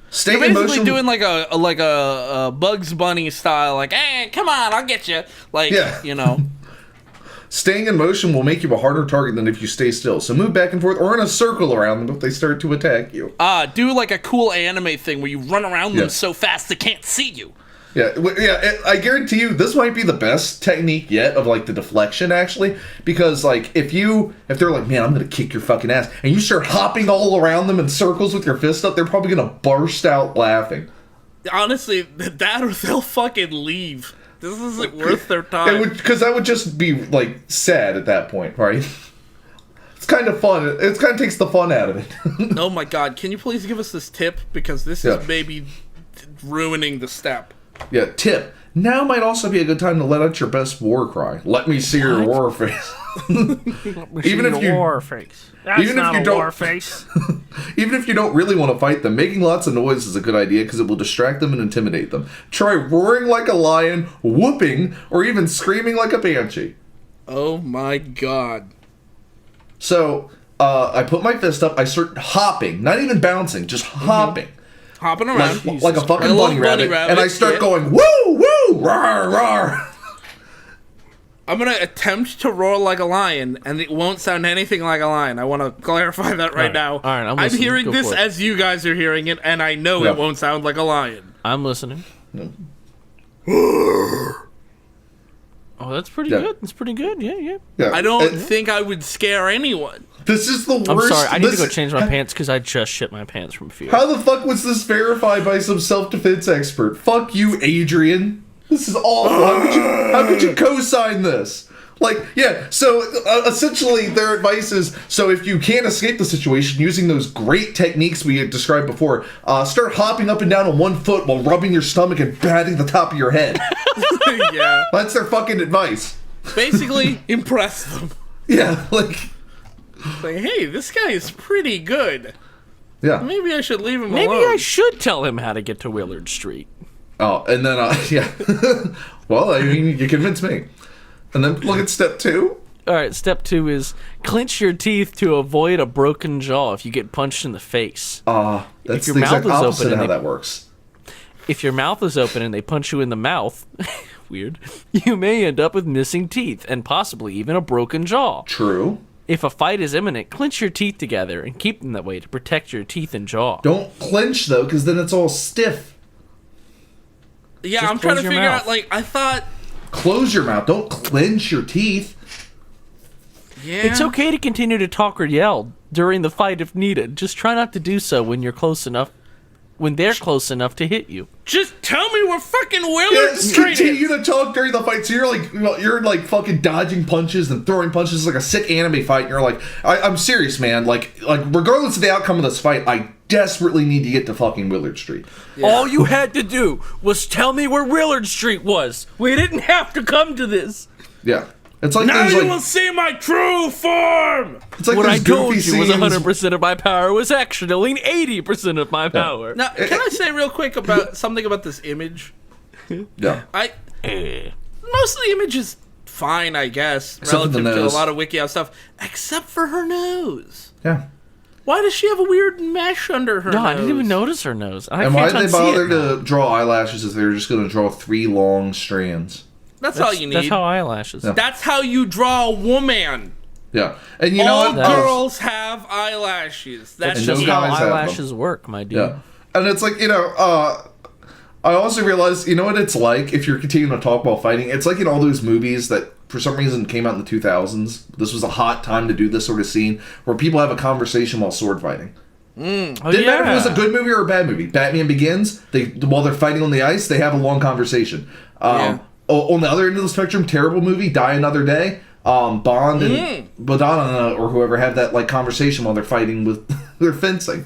Stay You're in basically motion. doing like a Bugs Bunny style, like, hey, come on, I'll get you. Like, you know. Staying in motion will make you a harder target than if you stay still. So move back and forth or in a circle around them if they start to attack you. Do like a cool anime thing where you run around them so fast they can't see you. I guarantee you this might be the best technique yet of like the deflection actually, because like if they're like, man, I'm gonna kick your fucking ass, and you start hopping all around them in circles with your fist up, they're probably gonna burst out laughing. Honestly, that or they'll fucking leave. This isn't worth their time. Because that would just be like sad at that point, right? It's kind of fun. It kind of takes the fun out of it. Oh my god, can you please give us this tip, because this is maybe ruining the step. Yeah, tip. Now might also be a good time to let out your best war cry. Let me see your war face. Even if you war face. That's not a war face. Even if you don't really want to fight them, making lots of noise is a good idea because it will distract them and intimidate them. Try roaring like a lion, whooping, or even screaming like a banshee. Oh my god. So, I put my fist up, I start hopping, not even bouncing, just hopping. Hopping around. Like a fucking bunny rabbit. And I start going, woo, woo, rawr, rawr. I'm going to attempt to roar like a lion, and it won't sound anything like a lion. I want to clarify that right now. All right, I'm hearing this as you guys are hearing it, and I know it won't sound like a lion. I'm listening. Oh, that's pretty good. That's pretty good. Yeah. I don't think I would scare anyone. This is the worst. I'm sorry. I need to go change my pants because I just shit my pants from fear. How the fuck was this verified by some self-defense expert? Fuck you, Adrian. This is awful. How could you co-sign this? Like, yeah, so essentially their advice is, so if you can't escape the situation using those great techniques we had described before, start hopping up and down on one foot while rubbing your stomach and batting the top of your head. Yeah. That's their fucking advice. Basically, impress them. Yeah, like, hey, this guy is pretty good. Yeah. Maybe I should leave him alone. Maybe I should tell him how to get to Willard Street. Oh, and then, yeah. Well, I mean, you convinced me. And then look at step 2. All right, step 2 is clench your teeth to avoid a broken jaw if you get punched in the face. That's if your the mouth exact is opposite open of how and that works. If your mouth is open and they punch you in the mouth, weird, you may end up with missing teeth and possibly even a broken jaw. True. If a fight is imminent, clench your teeth together and keep them that way to protect your teeth and jaw. Don't clench, though, because then it's all stiff. Yeah, Just I'm trying to close your figure mouth. out, like, I thought... Close your mouth. Don't clench your teeth. Yeah. It's okay to continue to talk or yell during the fight if needed. Just try not to do so when they're close enough to hit you. Just tell me where fucking Willard Just Street continue is. to talk during the fight. So you're like fucking dodging punches and throwing punches like a sick anime fight. And you're like, I'm serious, man. Like regardless of the outcome of this fight, I desperately need to get to fucking Willard Street. Yeah. All you had to do was tell me where Willard Street was. We didn't have to come to this. Yeah. It's like now you will see my true form. It's like what I told you was scenes. 100% of my power was actually 80% of my power. Now, can I say real quick about something about this image? Yeah. Most of the image is fine, I guess, Except relative to a lot of wikiHow stuff, except for her nose. Yeah. Why does she have a weird mesh under her nose? No, I didn't even notice her nose. And why did they bother to draw eyelashes if they were just going to draw 3 long strands? That's all you need. That's how eyelashes. Yeah. That's how you draw a woman. Yeah. And you know all what? girls have eyelashes. That's That's no just how guys have them. eyelashes work, my dude. Yeah. And it's like, I also realized, you know what it's like if you're continuing to talk while fighting? It's like in all those movies that for some reason came out in the 2000s. This was a hot time to do this sort of scene where people have a conversation while sword fighting. Didn't matter if it was a good movie or a bad movie. Batman Begins, while they're fighting on the ice, they have a long conversation. On the other end of the spectrum, terrible movie, Die Another Day. Bond and Madonna or whoever have that like conversation while they're fighting with their fencing.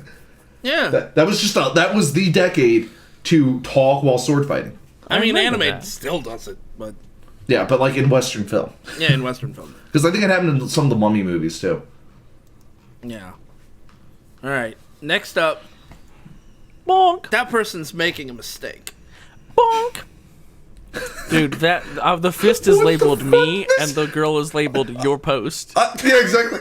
Yeah, that was the decade to talk while sword fighting. I mean, anime still does it, but yeah, but like in Western film. Yeah, in Western film. Because I think it happened in some of the Mummy movies too. Yeah. All right. Next up, Bonk. that person's making a mistake. Bonk. Dude, that the fist is labeled me, and the girl is labeled your post. Yeah, exactly.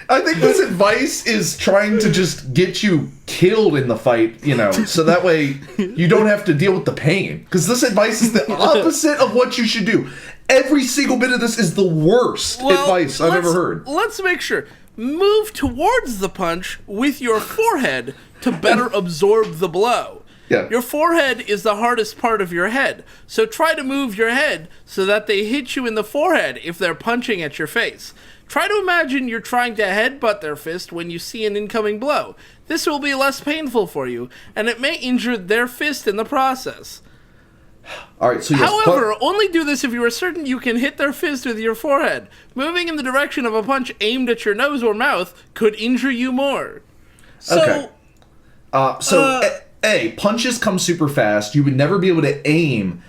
I think this advice is trying to just get you killed in the fight, so that way you don't have to deal with the pain. Because this advice is the opposite of what you should do. Every single bit of this is the worst advice I've ever heard. Let's make sure. Move towards the punch with your forehead to better absorb the blow. Yeah. Your forehead is the hardest part of your head, so try to move your head so that they hit you in the forehead if they're punching at your face. Try to imagine you're trying to headbutt their fist when you see an incoming blow. This will be less painful for you, and it may injure their fist in the process. All right, so yes, However, only do this if you are certain you can hit their fist with your forehead. Moving in the direction of a punch aimed at your nose or mouth could injure you more. So, okay. Punches come super fast. You would never be able to aim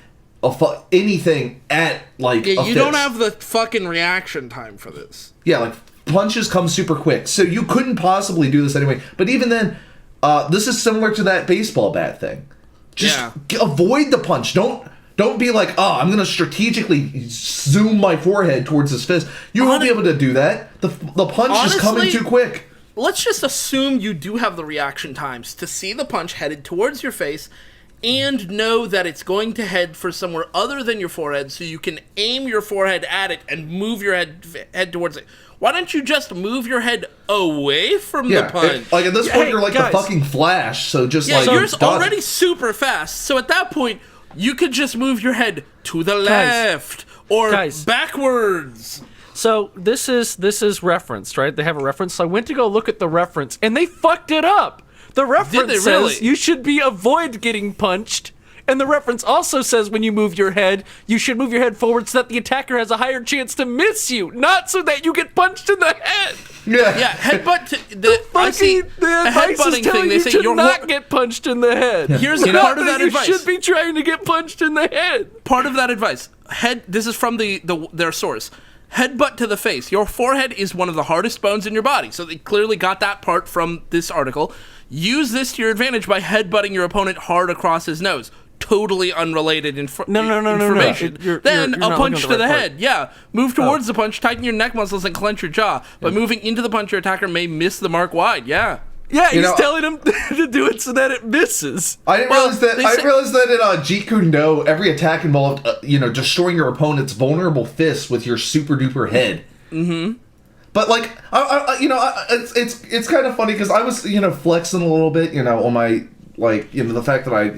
anything at like a fist. don't have the fucking reaction time for this. Yeah, like punches come super quick, so you couldn't possibly do this anyway. But even then, this is similar to that baseball bat thing. Just avoid the punch. Don't be like, I'm going to strategically zoom my forehead towards his fist. You won't be able to do that. The punch is coming too quick. Let's just assume you do have the reaction times to see the punch headed towards your face and know that it's going to head for somewhere other than your forehead, so you can aim your forehead at it and move your head towards it. Why don't you just move your head away from the punch? Like at this point, you're like the fucking Flash, so just you're already super fast. So at that point, you could just move your head to the left or backwards. So this is referenced, right? They have a reference. So I went to go look at the reference, and they fucked it up. The reference says you should avoid getting punched. And the reference also says when you move your head, you should move your head forward so that the attacker has a higher chance to miss you, not so that you get punched in the head. Yeah, headbutt. The advice is telling you to not get punched in the head. Here's part of that advice. You should be trying to get punched in the head. Part of that advice. This is from their source. Headbutt to the face. Your forehead is one of the hardest bones in your body, so they clearly got that part from this article. Use this to your advantage by headbutting your opponent hard across his nose. Totally unrelated information. No. Then you're a punch to the head. part. Yeah. Move towards the punch, tighten your neck muscles, and clench your jaw. By moving into the punch, your attacker may miss the mark wide. Yeah. Yeah, he's telling him to do it so that it misses. I didn't realize that. I realized that in Jeet Kune Do, every attack involved, destroying your opponent's vulnerable fist with your super duper head. Mm-hmm. But like, it's kind of funny because I was flexing a little bit, on my the fact that I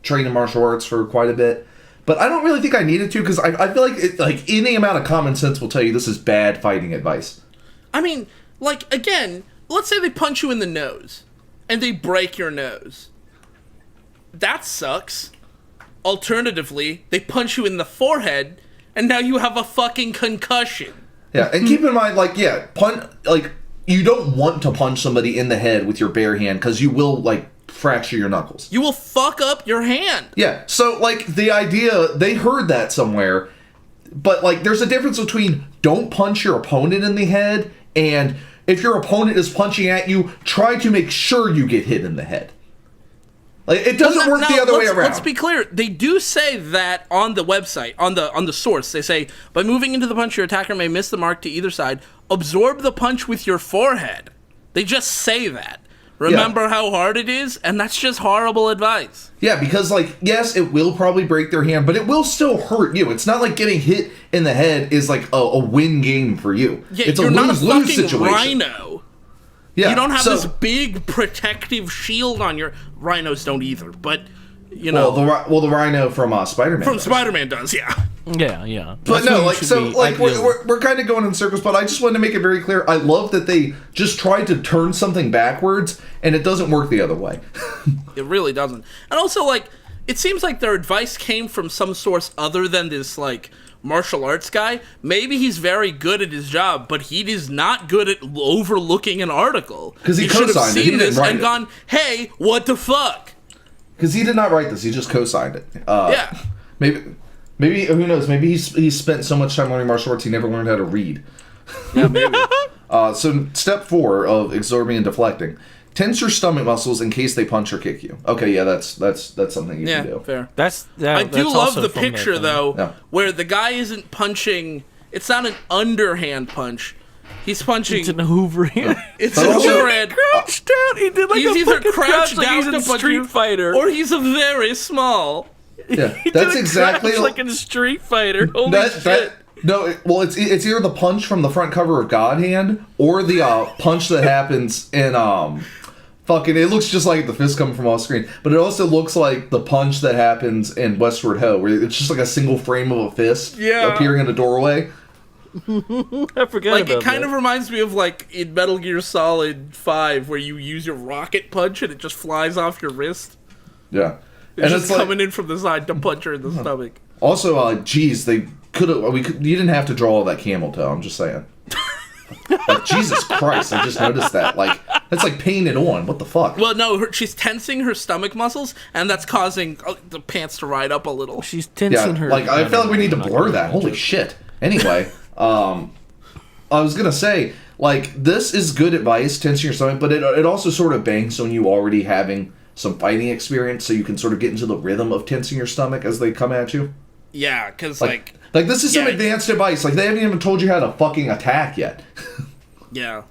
trained in martial arts for quite a bit. But I don't really think I needed to because I feel like any amount of common sense will tell you this is bad fighting advice. I mean, again. Let's say they punch you in the nose, and they break your nose. That sucks. Alternatively, they punch you in the forehead, and now you have a fucking concussion. Yeah, and keep in mind, you don't want to punch somebody in the head with your bare hand, because you will, fracture your knuckles. You will fuck up your hand. Yeah, so, the idea, they heard that somewhere, but, there's a difference between don't punch your opponent in the head, and if your opponent is punching at you, try to make sure you get hit in the head. It doesn't work the other way around. Let's be clear. They do say that on the website, on the source. They say, by moving into the punch, your attacker may miss the mark to either side. Absorb the punch with your forehead. They just say that. Remember how hard it is? And that's just horrible advice. Yeah, because, yes, it will probably break their hand, but it will still hurt you. It's not like getting hit in the head is, a win game for you. Yeah, it's you're a lose-lose situation. situation. Rhino. Yeah, you don't have this big protective shield on your... Rhinos don't either, but, Well, the rhino from Spider-Man From Spider-Man does, yeah. Yeah. But That's no, what you like should so, be like ideally. we're kind of going in circles. But I just wanted to make it very clear. I love that they just tried to turn something backwards, and it doesn't work the other way. It really doesn't. And also, like, it seems like their advice came from some source other than this, like, martial arts guy. Maybe he's very good at his job, but he is not good at overlooking an article. 'Cause he should have co-signed it. He seen didn't this write and it. gone, hey, what the fuck? Because he did not write this. He just co-signed it. Yeah. Maybe who knows? Maybe he's spent so much time learning martial arts he never learned how to read. Yeah, maybe. So step 4 of absorbing and deflecting: tense your stomach muscles in case they punch or kick you. Okay, yeah, that's something you Yeah, can do. fair. I I do love the picture, though, Yeah. where the guy isn't punching. It's not an underhand punch. He's punching. It's an overhand. It's But an also- overhand. Crouched down. He did like He's a either fucking crouched like he's down in to punch Street you, Fighter, or he's a very small. Yeah, he that's did a exactly crouch like in Street Fighter. Holy shit! It's either the punch from the front cover of God Hand or the punch that happens in fucking. It looks just like the fist coming from off screen, but it also looks like the punch that happens in Westward Ho, where it's just like a single frame of a fist appearing in a doorway. I forgot Like, about it kind that. of reminds me of, like, in Metal Gear Solid 5, where you use your rocket punch and it just flies off your wrist. Yeah, It's just like, coming in from the side to punch her in the stomach. also, geez, they could have. You didn't have to draw all that camel toe. I'm just saying. Like, Jesus Christ! I just noticed that. Like, that's like painted on. What the fuck? Well, no, she's tensing her stomach muscles, and that's causing the pants to ride up a little. She's Yeah, tensing her. like I feel like we need to I'm not blur gonna that. go into Holy it. shit. Anyway, I was gonna say, like, this is good advice, tensing your stomach, but it also sort of banks on you already having some fighting experience, so you can sort of get into the rhythm of tensing your stomach as they come at you. Yeah, because, Like this is some yeah. advanced advice. Like, they haven't even told you how to fucking attack yet. yeah.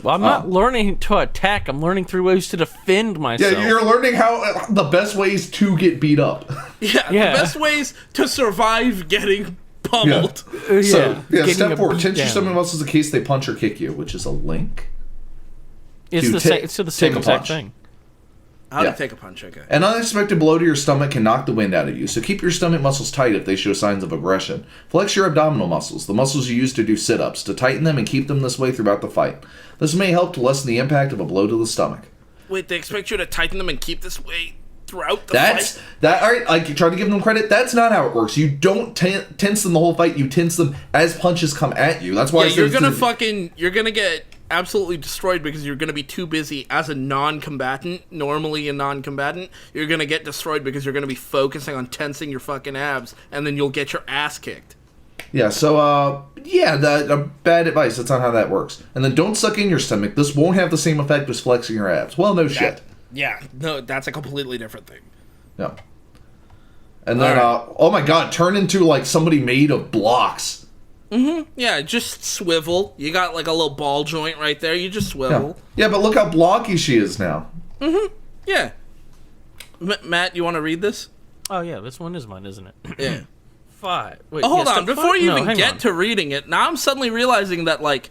Well, I'm not learning to attack. I'm learning 3 ways to defend myself. Yeah, you're learning how the best ways to get beat up. Yeah, Yeah. the best ways to survive getting pummeled. So, Getting step a 4, beat tense your down. stomach muscles in case they punch or kick you, which is a link. It's to the take- it's to the take same a exact punch. thing. How Yeah. to take a punch, okay. An unexpected blow to your stomach can knock the wind out of you, so keep your stomach muscles tight if they show signs of aggression. Flex your abdominal muscles, the muscles you use to do sit-ups, to tighten them and keep them this way throughout the fight. This may help to lessen the impact of a blow to the stomach. Wait, they expect you to tighten them and keep this way throughout the That's fight? alright, I try to give them credit. That's not how it works. You don't tense them the whole fight, you tense them as punches come at you. That's why Yeah, I you're said you're gonna get absolutely destroyed because you're gonna be too busy as a non-combatant, normally a non-combatant, you're gonna get destroyed because you're gonna be focusing on tensing your fucking abs, and then you'll get your ass kicked. Yeah, so, bad advice. That's not how that works. And then don't suck in your stomach. This won't have the same effect as flexing your abs. Well, no shit. Yeah, no, that's a completely different thing. Yeah. And then, Alright. oh my god, turn into, like, somebody made of blocks. Yeah, just swivel. You got like a little ball joint right there, you just Yeah. swivel. Yeah, but look how blocky she is now. Yeah. Matt, you want to read this? Oh yeah, this one is mine, isn't it? Yeah. 5. Wait, Oh, hold yeah, on. step Before five? you No, even hang get on. to reading it, now I'm suddenly realizing that, like,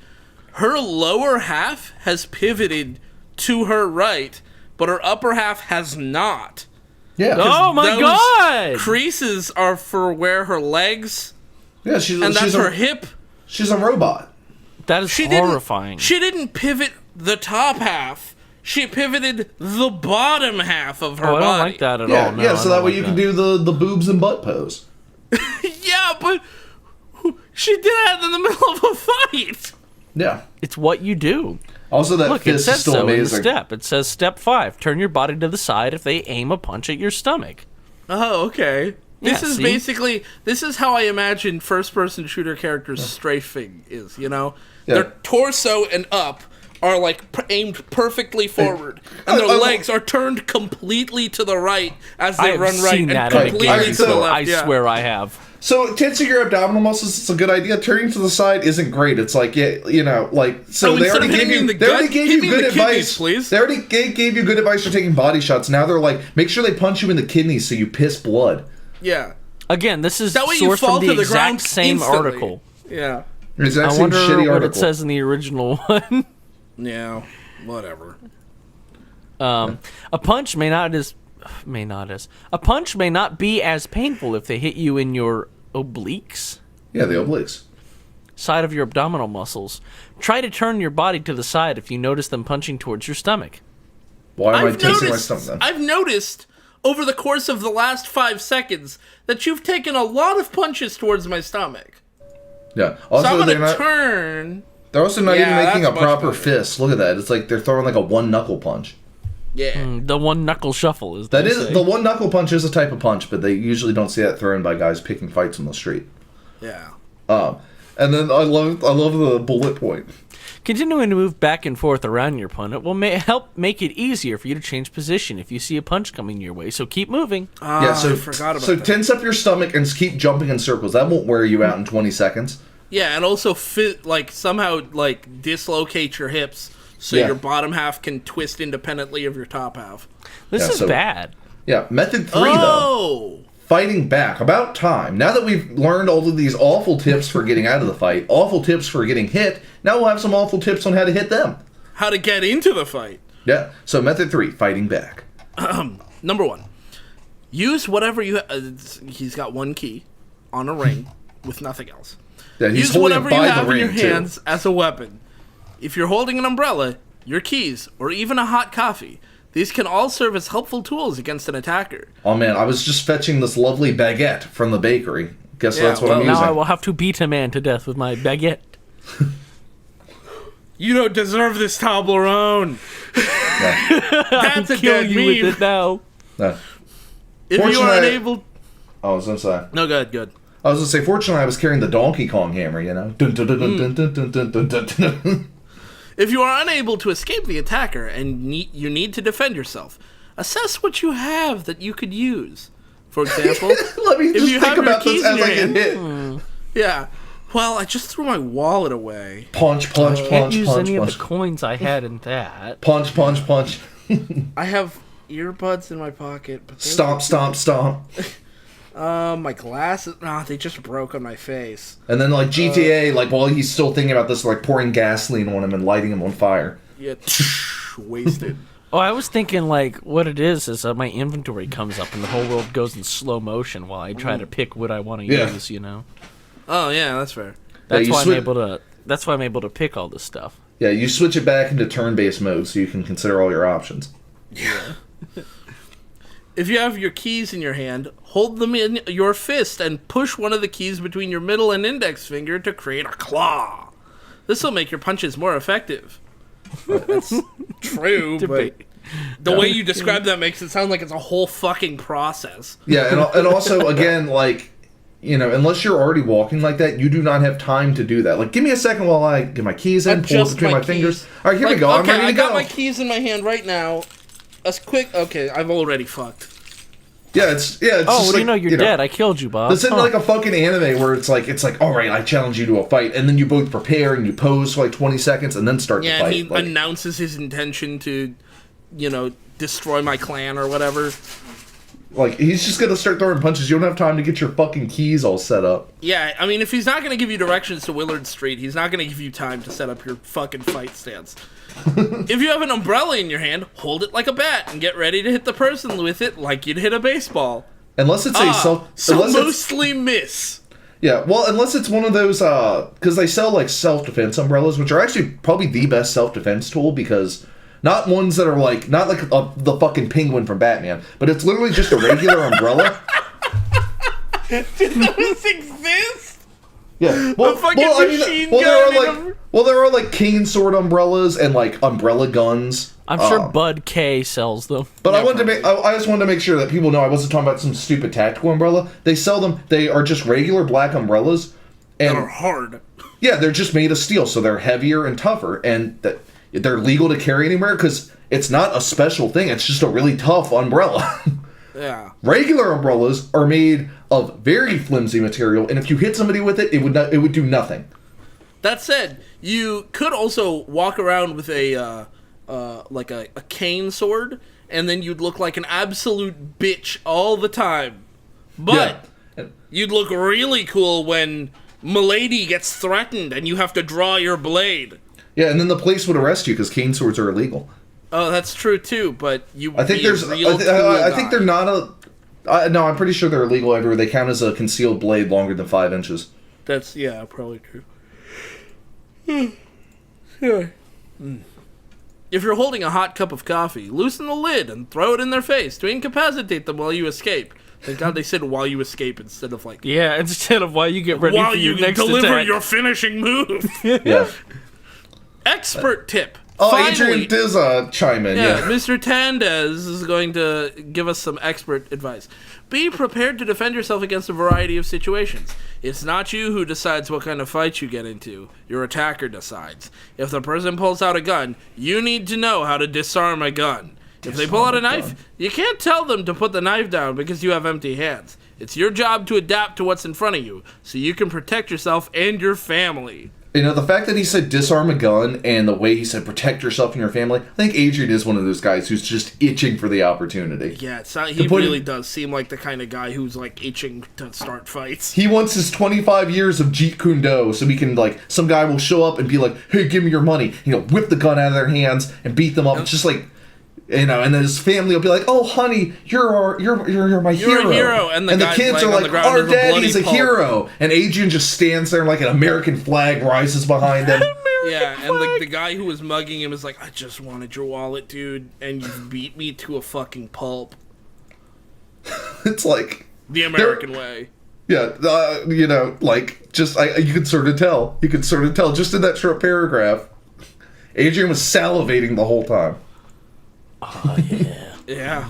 her lower half has pivoted to her right, but her upper half has not. Yeah. Oh my Those god! Creases are for where her legs, Yeah, she's and that's she's her a, hip. she's a robot. That is She horrifying. She didn't pivot the top half. She pivoted the bottom half of her Oh, I body. don't like that at Yeah, all. No, yeah, I so don't that way like you can do the boobs and butt pose. Yeah, but she did that in the middle of a fight. Yeah. It's what you do. Also, that Look, it fist is says still so in the amazing. step. It says step 5: turn your body to the side if they aim a punch at your stomach. Oh, okay. This Yeah, is see? basically how I imagine first-person shooter characters strafing is. You know, Yeah. their torso and up are like aimed perfectly forward, and their I- legs are turned completely to the right as they I have run right seen and that in a completely game, to the so left. I yeah. swear I have. So, tensing your abdominal muscles is a good idea. Turning to the side isn't great. It's like, yeah, you know, like, so Oh, they instead already of gave hitting me you, in the they already gut, gave hit you me in good the kidneys, advice. please. They already gave you good advice for taking body shots. Now they're like, make sure they punch you in the kidneys so you piss blood. Yeah. Again, this is That way you sourced fall from to the the ground exact same instantly. article. Yeah. Exact I same wonder shitty what article. it says in the original one. Yeah. Whatever. A punch may not be as painful if they hit you in your obliques? Yeah, the obliques. Side of your abdominal muscles. Try to turn your body to the side if you notice them punching towards your stomach. Why am I tasting my stomach then? I've noticed over the course of the last 5 seconds that you've taken a lot of punches towards my stomach. Yeah. So Also, I'm gonna turn. they're also not Yeah, even making a that's much proper better. fist. Look at that. It's like they're throwing like a one knuckle punch. Yeah. The one knuckle shuffle is That they is say. the one knuckle punch is a type of punch, but they usually don't see that thrown by guys picking fights on the street. Yeah. And then I love the bullet point. Continuing to move back and forth around your opponent will help make it easier for you to change position if you see a punch coming your way, so keep moving. Yeah, so I forgot about so that. tense up your stomach and keep jumping in circles. That won't wear you out in 20 seconds. Yeah, and also somehow dislocate your hips so Yeah. your bottom half can twist independently of your top half. This Yeah, is so- bad. Yeah, method 3 though. Oh! Fighting back. About time. Now that we've learned all of these awful tips for getting out of the fight, awful tips for getting hit, now we'll have some awful tips on how to hit them. How to get into the fight. Yeah. So method 3, fighting back. Number 1. Use whatever you... he's got one key on a ring with nothing else. Yeah, he's Use holding it whatever you by the have in ring your too. hands as a weapon. If you're holding an umbrella, your keys, or even a hot coffee, these can all serve as helpful tools against an attacker. Oh man, I was just fetching this lovely baguette from the bakery. Guess Yeah, that's what well, I'm Now using. I will have to beat a man to death with my baguette. You don't deserve this Toblerone. That's a Kill dead you meme. with it now. No. If you are Fortunately- unable... I was gonna say. No, good. I was gonna say. Fortunately, I was carrying the Donkey Kong hammer. You know. Dun, dun, dun, dun, dun, dun, dun, dun, dun, dun. If you are unable to escape the attacker and you need to defend yourself, assess what you have that you could use. For example, Let me if just you think have your about this keys in as your I get hand- hit. yeah. Well, I just threw my wallet away. Punch, punch, Can't punch, use punch, any of punch, the coins I had in that. punch, punch, punch. I have earbuds in my pocket. But those Stomp, stomp, stomp. My glasses. Nah, they just broke on my face. And then like GTA, like while he's still thinking about this, like pouring gasoline on him and lighting him on fire. Yeah, wasted. Oh, I was thinking like what it is my inventory comes up and the whole world goes in slow motion while I try to pick what I want to Yeah. use. You know, Oh yeah, that's fair. that's you why swi- I'm able to. That's why I'm able to pick all this stuff. Yeah, you switch it back into turn-based mode so you can consider all your options. If you have your keys in your hand, hold them in your fist and push one of the keys between your middle and index finger to create a claw. This will make your punches more effective. That's true, but Debate. the way you describe that makes it sound like it's a whole fucking process. Yeah, and also again, like, you know, unless you're already walking like that, you do not have time to do that. Like, give me a second while I get my keys in, pull it Adjust between my keys. fingers. All right, here we Like, go. I'm Okay, ready to I got go. my keys in my hand right now. Okay, I've already fucked. Yeah, it's Oh, just well, like, you know you're dead. I killed you, Bob. This isn't Huh. like a fucking anime where it's like, all right, I challenge you to a fight, and then you both prepare and you pose for like 20 seconds and then start Yeah, the and fight. he Like, announces his intention to, destroy my clan or whatever. like, he's just gonna start throwing punches. You don't have time to get your fucking keys all set up. Yeah, I mean, if he's not going to give you directions to Willard Street, he's not going to give you time to set up your fucking fight stance. If you have an umbrella in your hand, hold it like a bat and get ready to hit the person with it like you'd hit a baseball. Unless it's a self. So unless it's, mostly miss. yeah, well, unless it's one of those, because they sell like self-defense umbrellas, which are actually probably the best self-defense tool because not ones that are like not like the fucking penguin from Batman, but it's literally just a regular umbrella. Did those exist? Yeah, fucking machine gun there are like cane sword umbrellas and like umbrella guns. I'm sure Bud K sells them. But I wanted to make. I just wanted to make sure that people know I wasn't talking about some stupid tactical umbrella. They sell them. They are just regular black umbrellas, That are and hard. yeah, they're just made of steel, so they're heavier and tougher, and that they're legal to carry anywhere because it's not a special thing. It's just a really tough umbrella. Yeah. Regular umbrellas are made of very flimsy material, and if you hit somebody with it, it would do nothing. That said, you could also walk around with a cane sword, and then you'd look like an absolute bitch all the time. But Yeah. you'd look really cool when Milady gets threatened and you have to draw your blade. Yeah, and then the police would arrest you because cane swords are illegal. Oh, that's true too. But you. I think be a there's. real cool I guy. think they're not No, I'm pretty sure they're illegal everywhere. They count as a concealed blade longer than 5 inches. That's, yeah, probably true. Sure. If you're holding a hot cup of coffee, loosen the lid and throw it in their face to incapacitate them while you escape. Thank God they said while you escape instead of like... Yeah, instead of while you get ready while for your you next deliver attack. your finishing move. Yeah. Expert tip. Oh, Finally, Adrian does chime in. yeah, Yeah. Mr. Tandez is going to give us some expert advice. Be prepared to defend yourself against a variety of situations. It's not you who decides what kind of fight you get into. Your attacker decides. If the person pulls out a gun, you need to know how to disarm a gun. If they pull out a knife, you can't tell them to put the knife down because you have empty hands. It's your job to adapt to what's in front of you so you can protect yourself and your family. You know, the fact that he said disarm a gun and the way he said protect yourself and your family, I think Adrian is one of those guys who's just itching for the opportunity. Yeah, it's not, he really does seem like the kind of guy who's like itching to start fights. He wants his 25 years of Jeet Kune Do so he can, like, some guy will show up and be like, hey, give me your money. You know, whip the gun out of their hands and beat them up. It's just like, you know, and then his family will be like, "Oh, honey, you're my hero." You're a hero, and the guy's kids laying are on like, the ground "Our as a daddy's a bloody pulp." hero," and Adrian just stands there, and like an American flag rises behind him. Yeah, and the guy who was mugging him is like, I just wanted your wallet, dude, and you beat me to a fucking pulp. It's like The American way. yeah, you know, like just you could sort of tell. You could sort of tell just in that short paragraph. Adrian was salivating the whole time. Oh, yeah. Yeah.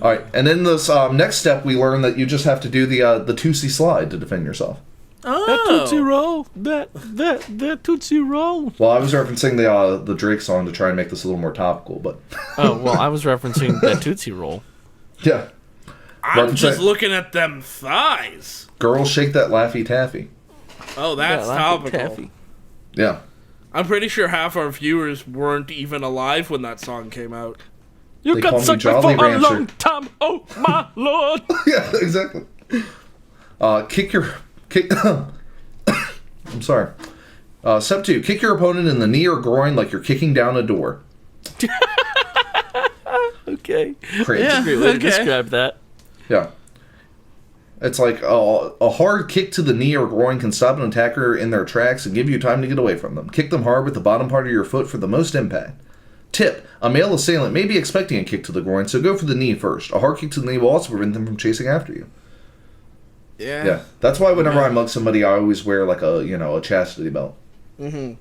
All right, and then this next step, we learn that you just have to do the Tootsie slide to defend yourself. Oh. That Tootsie Roll. That Tootsie Roll. Well, I was referencing the Drake song to try and make this a little more topical, but Oh, well, I was referencing that Tootsie Roll. yeah. I'm just looking at them thighs. Girls shake that Laffy Taffy. Oh, that's Yeah, Laffy topical. Taffy. Yeah. I'm pretty sure half our viewers weren't even alive when that song came out. You They call got me sucked me for Jolly a Rancher. long time, oh my lord. Yeah, exactly. I'm sorry. Step 2. Kick your opponent in the knee or groin like you're kicking down a door. Okay. Crazy. Yeah. Great way to Okay. describe that. Yeah. It's like a hard kick to the knee or groin can stop an attacker in their tracks and give you time to get away from them. Kick them hard with the bottom part of your foot for the most impact. Tip: a male assailant may be expecting a kick to the groin, so go for the knee first. A hard kick to the knee will also prevent them from chasing after you. Yeah, that's why whenever I mug somebody, I always wear like a chastity belt. I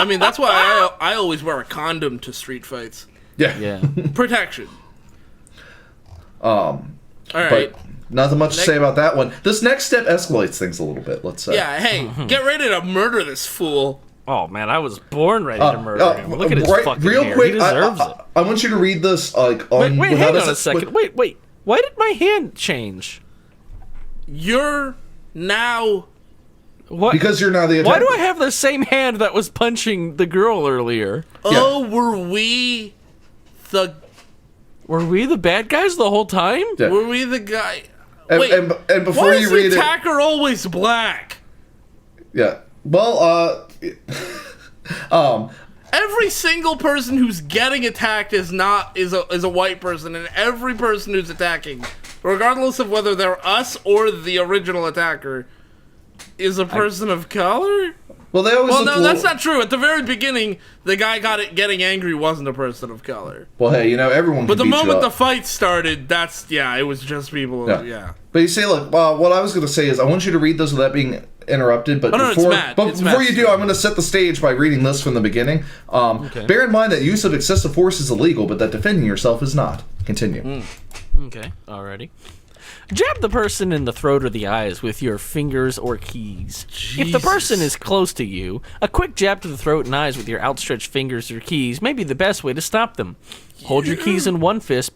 mean, that's why I always wear a condom to street fights. Yeah. Yeah. Protection. All right. But nothing much to say about that one. This next step escalates things a little bit, let's say. Yeah, hey, get ready to murder this fool. Oh, man, I was born ready to murder him. Look at his fucking real hair. quick, He deserves it. I want you to read this like on. Wait, without hang on a second. Wait. Why did my hand change? You're now... What? Because you're now the attacker. Why do I have the same hand that was punching the girl earlier? Oh, were we the... Were we the bad guys the whole time? Yeah. Were we the guy... And, Wait, and before why you is read the it, attacker always black? yeah. Well, Every single person who's getting attacked is a white person, and every person who's attacking, regardless of whether they're us or the original attacker, is a person of color? well, they always. Well, look no, that's not true. At the very beginning, the guy getting angry wasn't a person of color. Well, hey, everyone. But can the beat you moment up. the fight started, it was just people. Yeah. But you say, look, what I was going to say is, I want you to read this without being interrupted. But no, it's before, Matt. but It's before Matt's you do, I'm going to set the stage by reading this from the beginning. Bear in mind that use of excessive force is illegal, but that defending yourself is not. Continue. Okay, alrighty. Jab the person in the throat or the eyes with your fingers or keys. If the person is close to you, a quick jab to the throat and eyes with your outstretched fingers or keys may be the best way to stop them. Hold your keys in one fist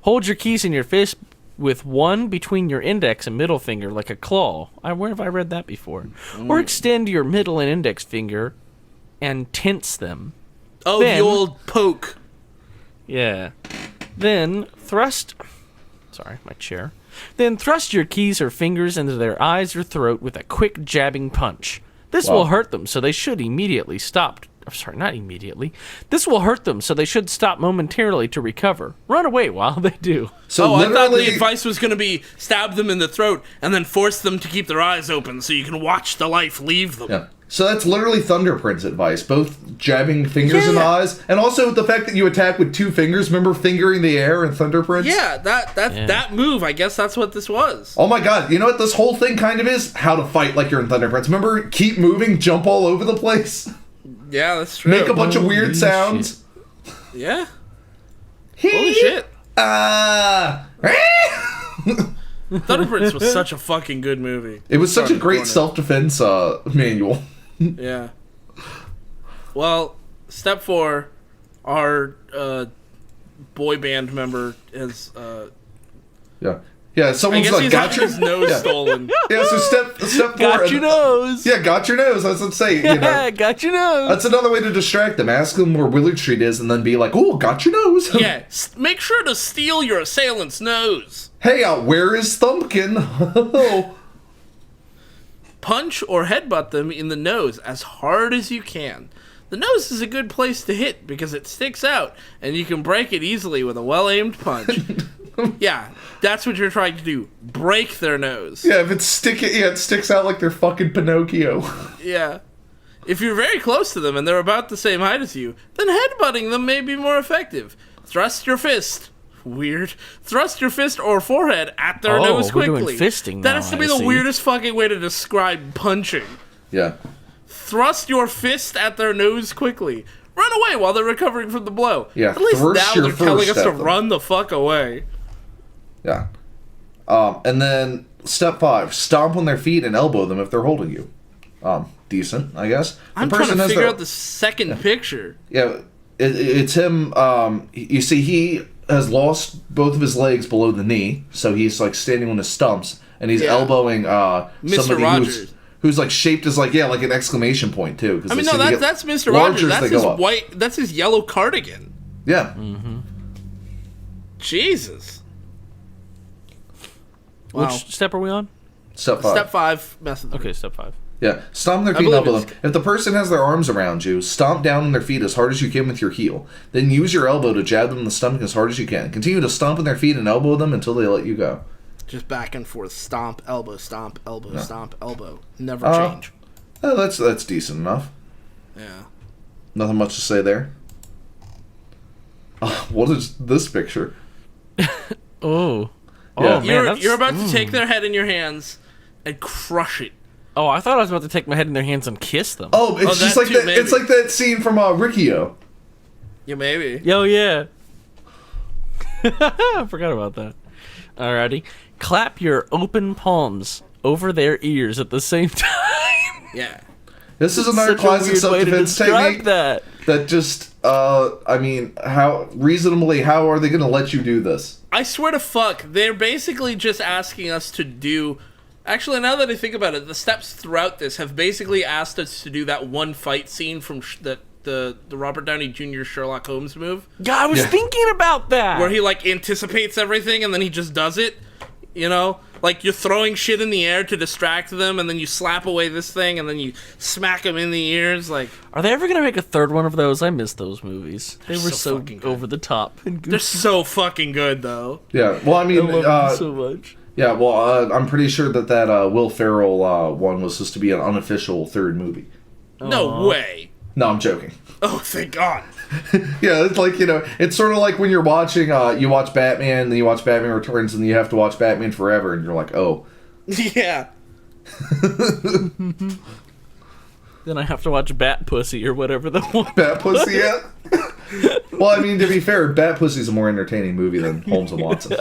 Hold your keys in your fist with one between your index and middle finger like a claw. Where have I read that before? Or extend your middle and index finger and tense them. Oh, Then- the old poke. Yeah. Then thrust your keys or fingers into their eyes or throat with a quick jabbing punch. This will hurt them, so they should immediately stop sorry, not immediately. This will hurt them, so they should stop momentarily to recover. Run away while they do. So I thought literally, the advice was going to be stab them in the throat and then force them to keep their eyes open so you can watch the life leave them. yeah. So that's literally Thunderprint's advice, both jabbing fingers in the eyes, and also the fact that you attack with 2 fingers. Remember fingering the air in Thunderprints? Yeah, that move, I guess that's what this was. Oh my god, you know what this whole thing kind of is? How to fight like you're in Thunderprints. Remember, keep moving, jump all over the place, Yeah, that's true. make a bunch of weird sounds. Yeah. Holy shit. Thunderprints was such a fucking good movie. It was such a Sorry, great Corner. self-defense manual. Yeah. Well, step 4, our boy band member is. Yeah. Yeah, I someone's guess like, he's got having your... his nose stolen. Yeah, so step 4... Got your nose. Yeah, got your nose. That's what I'm saying, you know. Got your nose. That's another way to distract them. Ask them where Willard Street is and then be like, oh, got your nose. Yeah, make sure to steal your assailant's nose. Hey, where is Thumpkin? Punch or headbutt them in the nose as hard as you can. The nose is a good place to hit because it sticks out and you can break it easily with a well-aimed punch. Yeah, that's what you're trying to do. Break their nose. Yeah, if it's it sticks out like they're fucking Pinocchio. Yeah. If you're very close to them and they're about the same height as you, then headbutting them may be more effective. Thrust your fist. Weird. Thrust your fist or forehead at their nose we're quickly. doing fisting That now, has to be I the see. weirdest fucking way to describe punching. Yeah. Thrust your fist at their nose quickly. Run away while they're recovering from the blow. Yeah, At least thrust now your they're telling us first to at them. run the fuck away. Yeah. And then step 5, stomp on their feet and elbow them if they're holding you. Decent, I guess. The I'm trying person to has figure their- out the second picture. Yeah, it's him. You see, he has lost both of his legs below the knee, so he's like standing on his stumps, and he's Yeah. elbowing Mr. somebody Rogers. who's like shaped as like an exclamation point too. I mean, no, that's Mr. Rogers. That's his white. That's his yellow cardigan. Yeah. Jesus. Wow. Which step are we on? Step 5. Step 5 method. Okay, step 5. Yeah, stomp their I feet and believe elbow it's- them. If the person has their arms around you, stomp down on their feet as hard as you can with your heel. Then use your elbow to jab them in the stomach as hard as you can. Continue to stomp on their feet and elbow them until they let you go. Just back and forth. Stomp, elbow, stomp, elbow, stomp, elbow. Never Uh, change. That's decent enough. Yeah. Nothing much to say there. What is this picture? Oh. Yeah. Oh, man, You're that's... about to take their head in your hands and crush it. Oh, I thought I was about to take my head in their hands and kiss them. Oh, it's Oh, just that like too, that. It's maybe. like that scene from wikiHow. Yeah, maybe. Yo, yeah. I forgot about that. Alrighty. Clap your open palms over their ears at the same time. Yeah. This is another Such a classic weird way to self-defense describe technique that. that just, I mean, how are they going to let you do this? I swear to fuck, they're basically just asking us to do... Actually, now that I think about it, the steps throughout this have basically asked us to do that one fight scene from the Robert Downey Jr. Sherlock Holmes move, God, I was Yeah. thinking about that. where he, like, anticipates everything and then he just does it, you know? Like, you're throwing shit in the air to distract them, and then you slap away this thing, and then you smack them in the ears, like... Are they ever going to make a third one of those? I miss those movies. They were so so fucking good. over the top and They're goofy. so fucking good, though. Yeah, well, I I mean, love them so much. yeah, well, I'm pretty sure that Will Ferrell one was supposed to be an unofficial third movie. No way. No, I'm joking. Oh, thank God. Yeah, it's like, it's sort of like when you're watching, you watch Batman, then you watch Batman Returns, and you have to watch Batman Forever, and you're like, oh. Yeah. Then I have to watch Bat Pussy or whatever the one. Bat Pussy, yeah? Well, I mean, to be fair, Bat Pussy's a more entertaining movie than Holmes and Watson.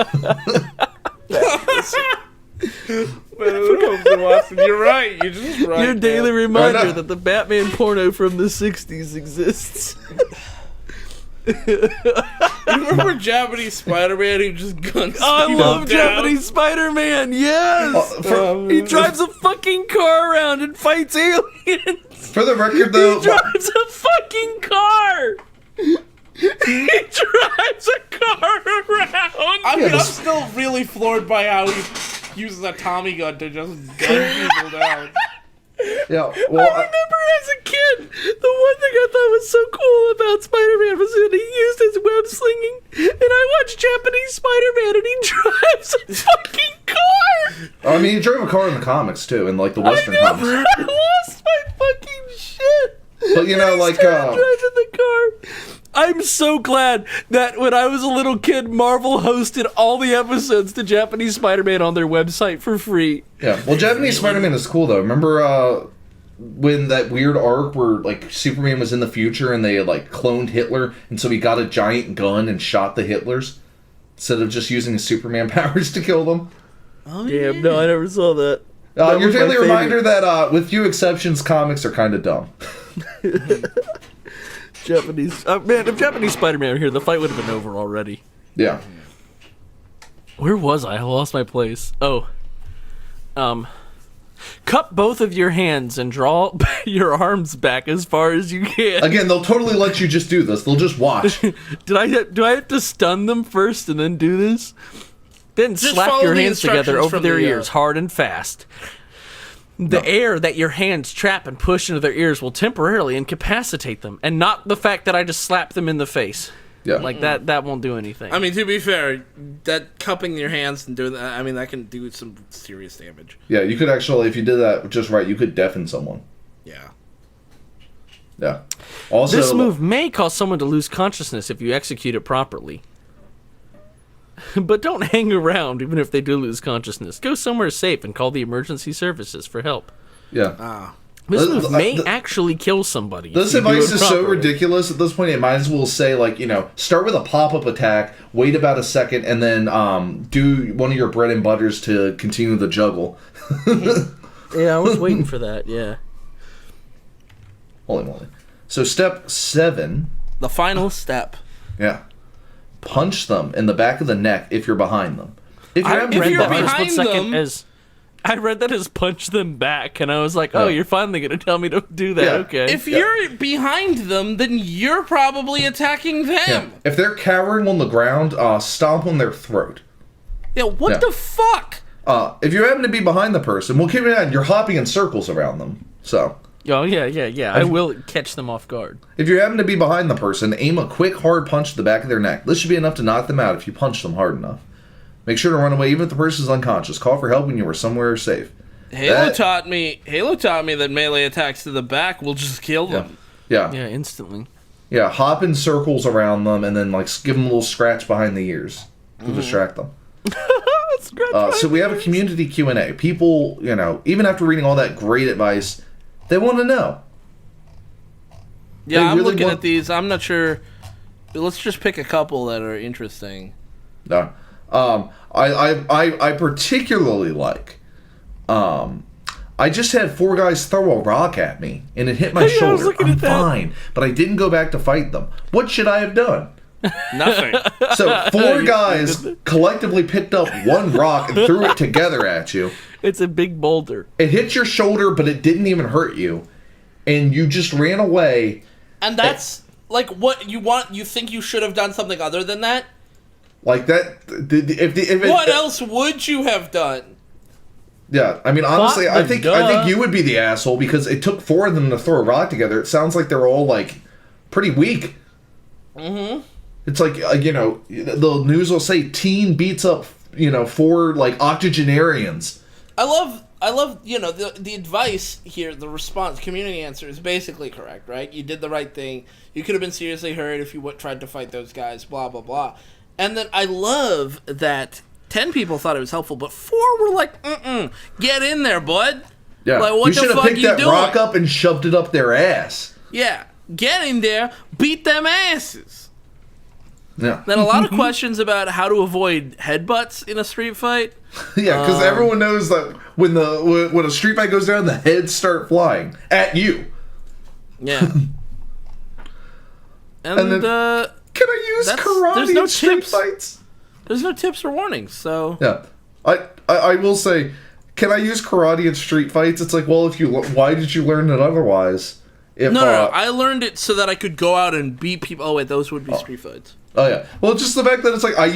You're right. You're just right. Your daily I reminder know. that the Batman porno from the 60s exists. You remember Japanese Spider-Man who just guns Oh, I people love down? Japanese Spider-Man, yes! He For drives a fucking car around and fights aliens! the record, though, He drives a fucking car! He drives a car around! I mean, Yeah, I'm still really floored by how he uses a Tommy gun to just gun people down. yeah, I well, remember as a kid one thing I thought was so cool about Spider-Man was that he used his web slinging, and I watched Japanese Spider-Man, and he drives a fucking car. I mean, he drove a car in the comics too, in like the Western I know, comics. I lost my fucking shit. But you know, He's like driving the car. I'm so glad that when I was a little kid, Marvel hosted all the episodes to Japanese Spider-Man on their website for free. Yeah, well, Japanese Spider-Man is cool though. Remember when that weird arc where like Superman was in the future and they had like cloned Hitler, and so he got a giant gun and shot the Hitlers instead of just using his Superman powers to kill them. Oh, damn, no, I never saw that. Your daily reminder that, with few exceptions, comics are kind of dumb. Japanese, man, if Japanese Spider-Man were here, the fight would have been over already. Yeah. Where was I? I lost my place. Oh. Cup both of your hands and draw your arms back as far as you can. Again, they'll totally let you just do this. They'll just watch. Do I have to stun them first and then do this? Then Just slap follow your the hands together instructions over from their the, ears, hard and fast. The air that your hands trap and push into their ears will temporarily incapacitate them, and not the fact that I just slap them in the face. Yeah. Like that won't do anything. I mean, to be fair, that cupping your hands and doing that, I mean, that can do some serious damage. Yeah, you could actually, if you did that just right, you could deafen someone. Yeah. Yeah. Also, this move may cause someone to lose consciousness if you execute it properly. But don't hang around even if they do lose consciousness. Go somewhere safe and call the emergency services for help. Yeah. This move may actually kill somebody. This if you do advice it is so properly. ridiculous at this point. It might as well say, like, start with a pop-up attack, wait about a second, and then do one of your bread and butters to continue the juggle. Yeah, I was waiting for that, yeah. Holy moly. So step 7. The final step. Yeah. Punch them in the back of the neck if you're behind them. If I you're read you're that for a behind split second them- as... I read that as punch them back, and I was like, oh, Yeah. you're finally going to tell me to do that, Yeah. okay. If you're behind them, then you're probably attacking them. Yeah. If they're cowering on the ground, stomp on their throat. Yeah, what Yeah. the fuck? If you happen to be behind the person, well, keep in mind, you're hopping in circles around them. So, Oh, yeah. I will catch them off guard. if you happen to be behind the person, aim a quick, hard punch to the back of their neck. This should be enough to knock them out if you punch them hard enough. Make sure to run away even if the person is unconscious. Call for help when you are somewhere safe. Halo taught me that melee attacks to the back will just kill them. Yeah. Yeah, instantly. Yeah, hop in circles around them and then like give them a little scratch behind the ears to distract them. So we have a community Q&A. People, even after reading all that great advice, they want to know. Yeah, They I'm really looking want- at these. I'm not sure. Let's just pick a couple that are interesting. No. I particularly like. I just had 4 guys throw a rock at me and it hit my Yeah, I was shoulder. looking I'm at that. fine, but I didn't go back to fight them. What should I have done? Nothing. So 4 guys collectively picked up 1 rock and threw it together at you. It's a big boulder. It hit your shoulder, but it didn't even hurt you, and you just ran away. And that's like what you want. You think you should have done something other than that? Like that. What else would you have done? Yeah, I mean, honestly, Fuck I the think duh. you would be the asshole because it took 4 of them to throw a rock together. It sounds like they're all like pretty weak. Mm-hmm. It's like the news will say teen beats up 4 like octogenarians. I love the advice here. The response, community answer is basically correct, right? You did the right thing. You could have been seriously hurt if you tried to fight those guys. Blah blah blah. And then I love that 10 people thought it was helpful, but 4 were like, get in there, bud. Yeah, Like, what you the should have fuck picked you that doing? rock up and shoved it up their ass. Yeah, get in there, beat them asses. Yeah, Then a lot of questions about how to avoid headbutts in a street fight. yeah, because everyone knows that when a street fight goes down, the heads start flying at you. Yeah. And then- Can I use karate there's no in street tips. fights? There's no tips or warnings, so... Yeah, I will say, can I use karate in street fights? It's like, well, why did you learn it otherwise? If, No, I learned it so that I could go out and beat people. Oh, wait, those would be street fights. Oh yeah. Well, just the fact that it's like I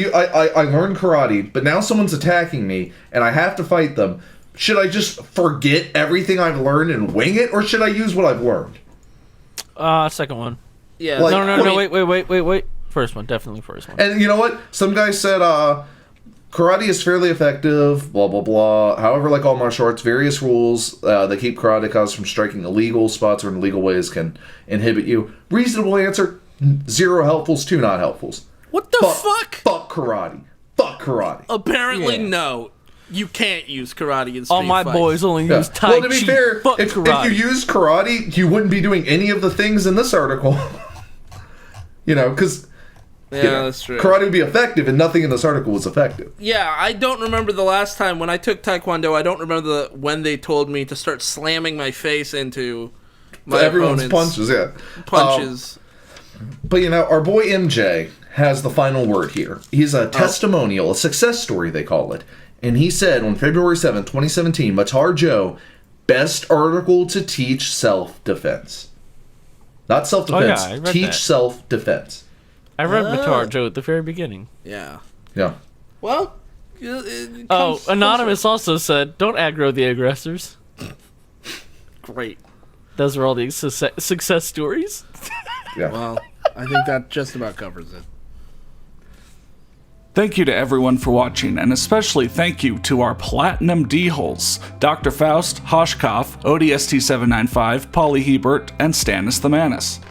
learned karate, but now someone's attacking me and I have to fight them. Should I just forget everything I've learned and wing it, or should I use what I've learned? Second one. Yeah. Like- No, wait. First one, definitely first one. And you know what? Some guys said karate is fairly effective, blah, blah, blah. However, like all martial arts, various rules that keep karateka's from striking illegal spots or in illegal ways can inhibit you. Reasonable answer, 0 helpfuls, 2 not helpfuls. What the fuck? Fuck karate. Fuck karate. Apparently, Yeah. no. You can't use karate in street All my fight. boys only Yeah. use Tai Well, to be Chi. fair, Fuck if karate. you used karate, you wouldn't be doing any of the things in this article. You know, because Yeah, that's true. karate would be effective, and nothing in this article was effective. Yeah, I don't remember the last time when I took Taekwondo. I don't remember when they told me to start slamming my face into my Everyone's opponent's punches, yeah. punches. But you know, our boy MJ has the final word here. He's a testimonial, a success story, they call it. And he said on February 7th, 2017, Matar Joe, best article to teach self-defense. Not self-defense, I read teach that. self-defense. I read Matar Joe at the very beginning. Yeah. Yeah. Well. Anonymous also said, "Don't aggro the aggressors." Great. Those are all the success stories. Yeah. Well, I think that just about covers it. Thank you to everyone for watching, and especially thank you to our Platinum D-holes, Dr. Faust, Hoshkoff, ODST795, Polly Hebert, and Stannis the Manus.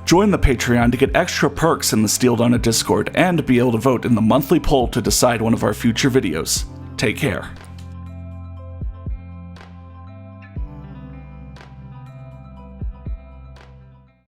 Join the Patreon to get extra perks in the Steel Donut Discord and be able to vote in the monthly poll to decide one of our future videos. Take care.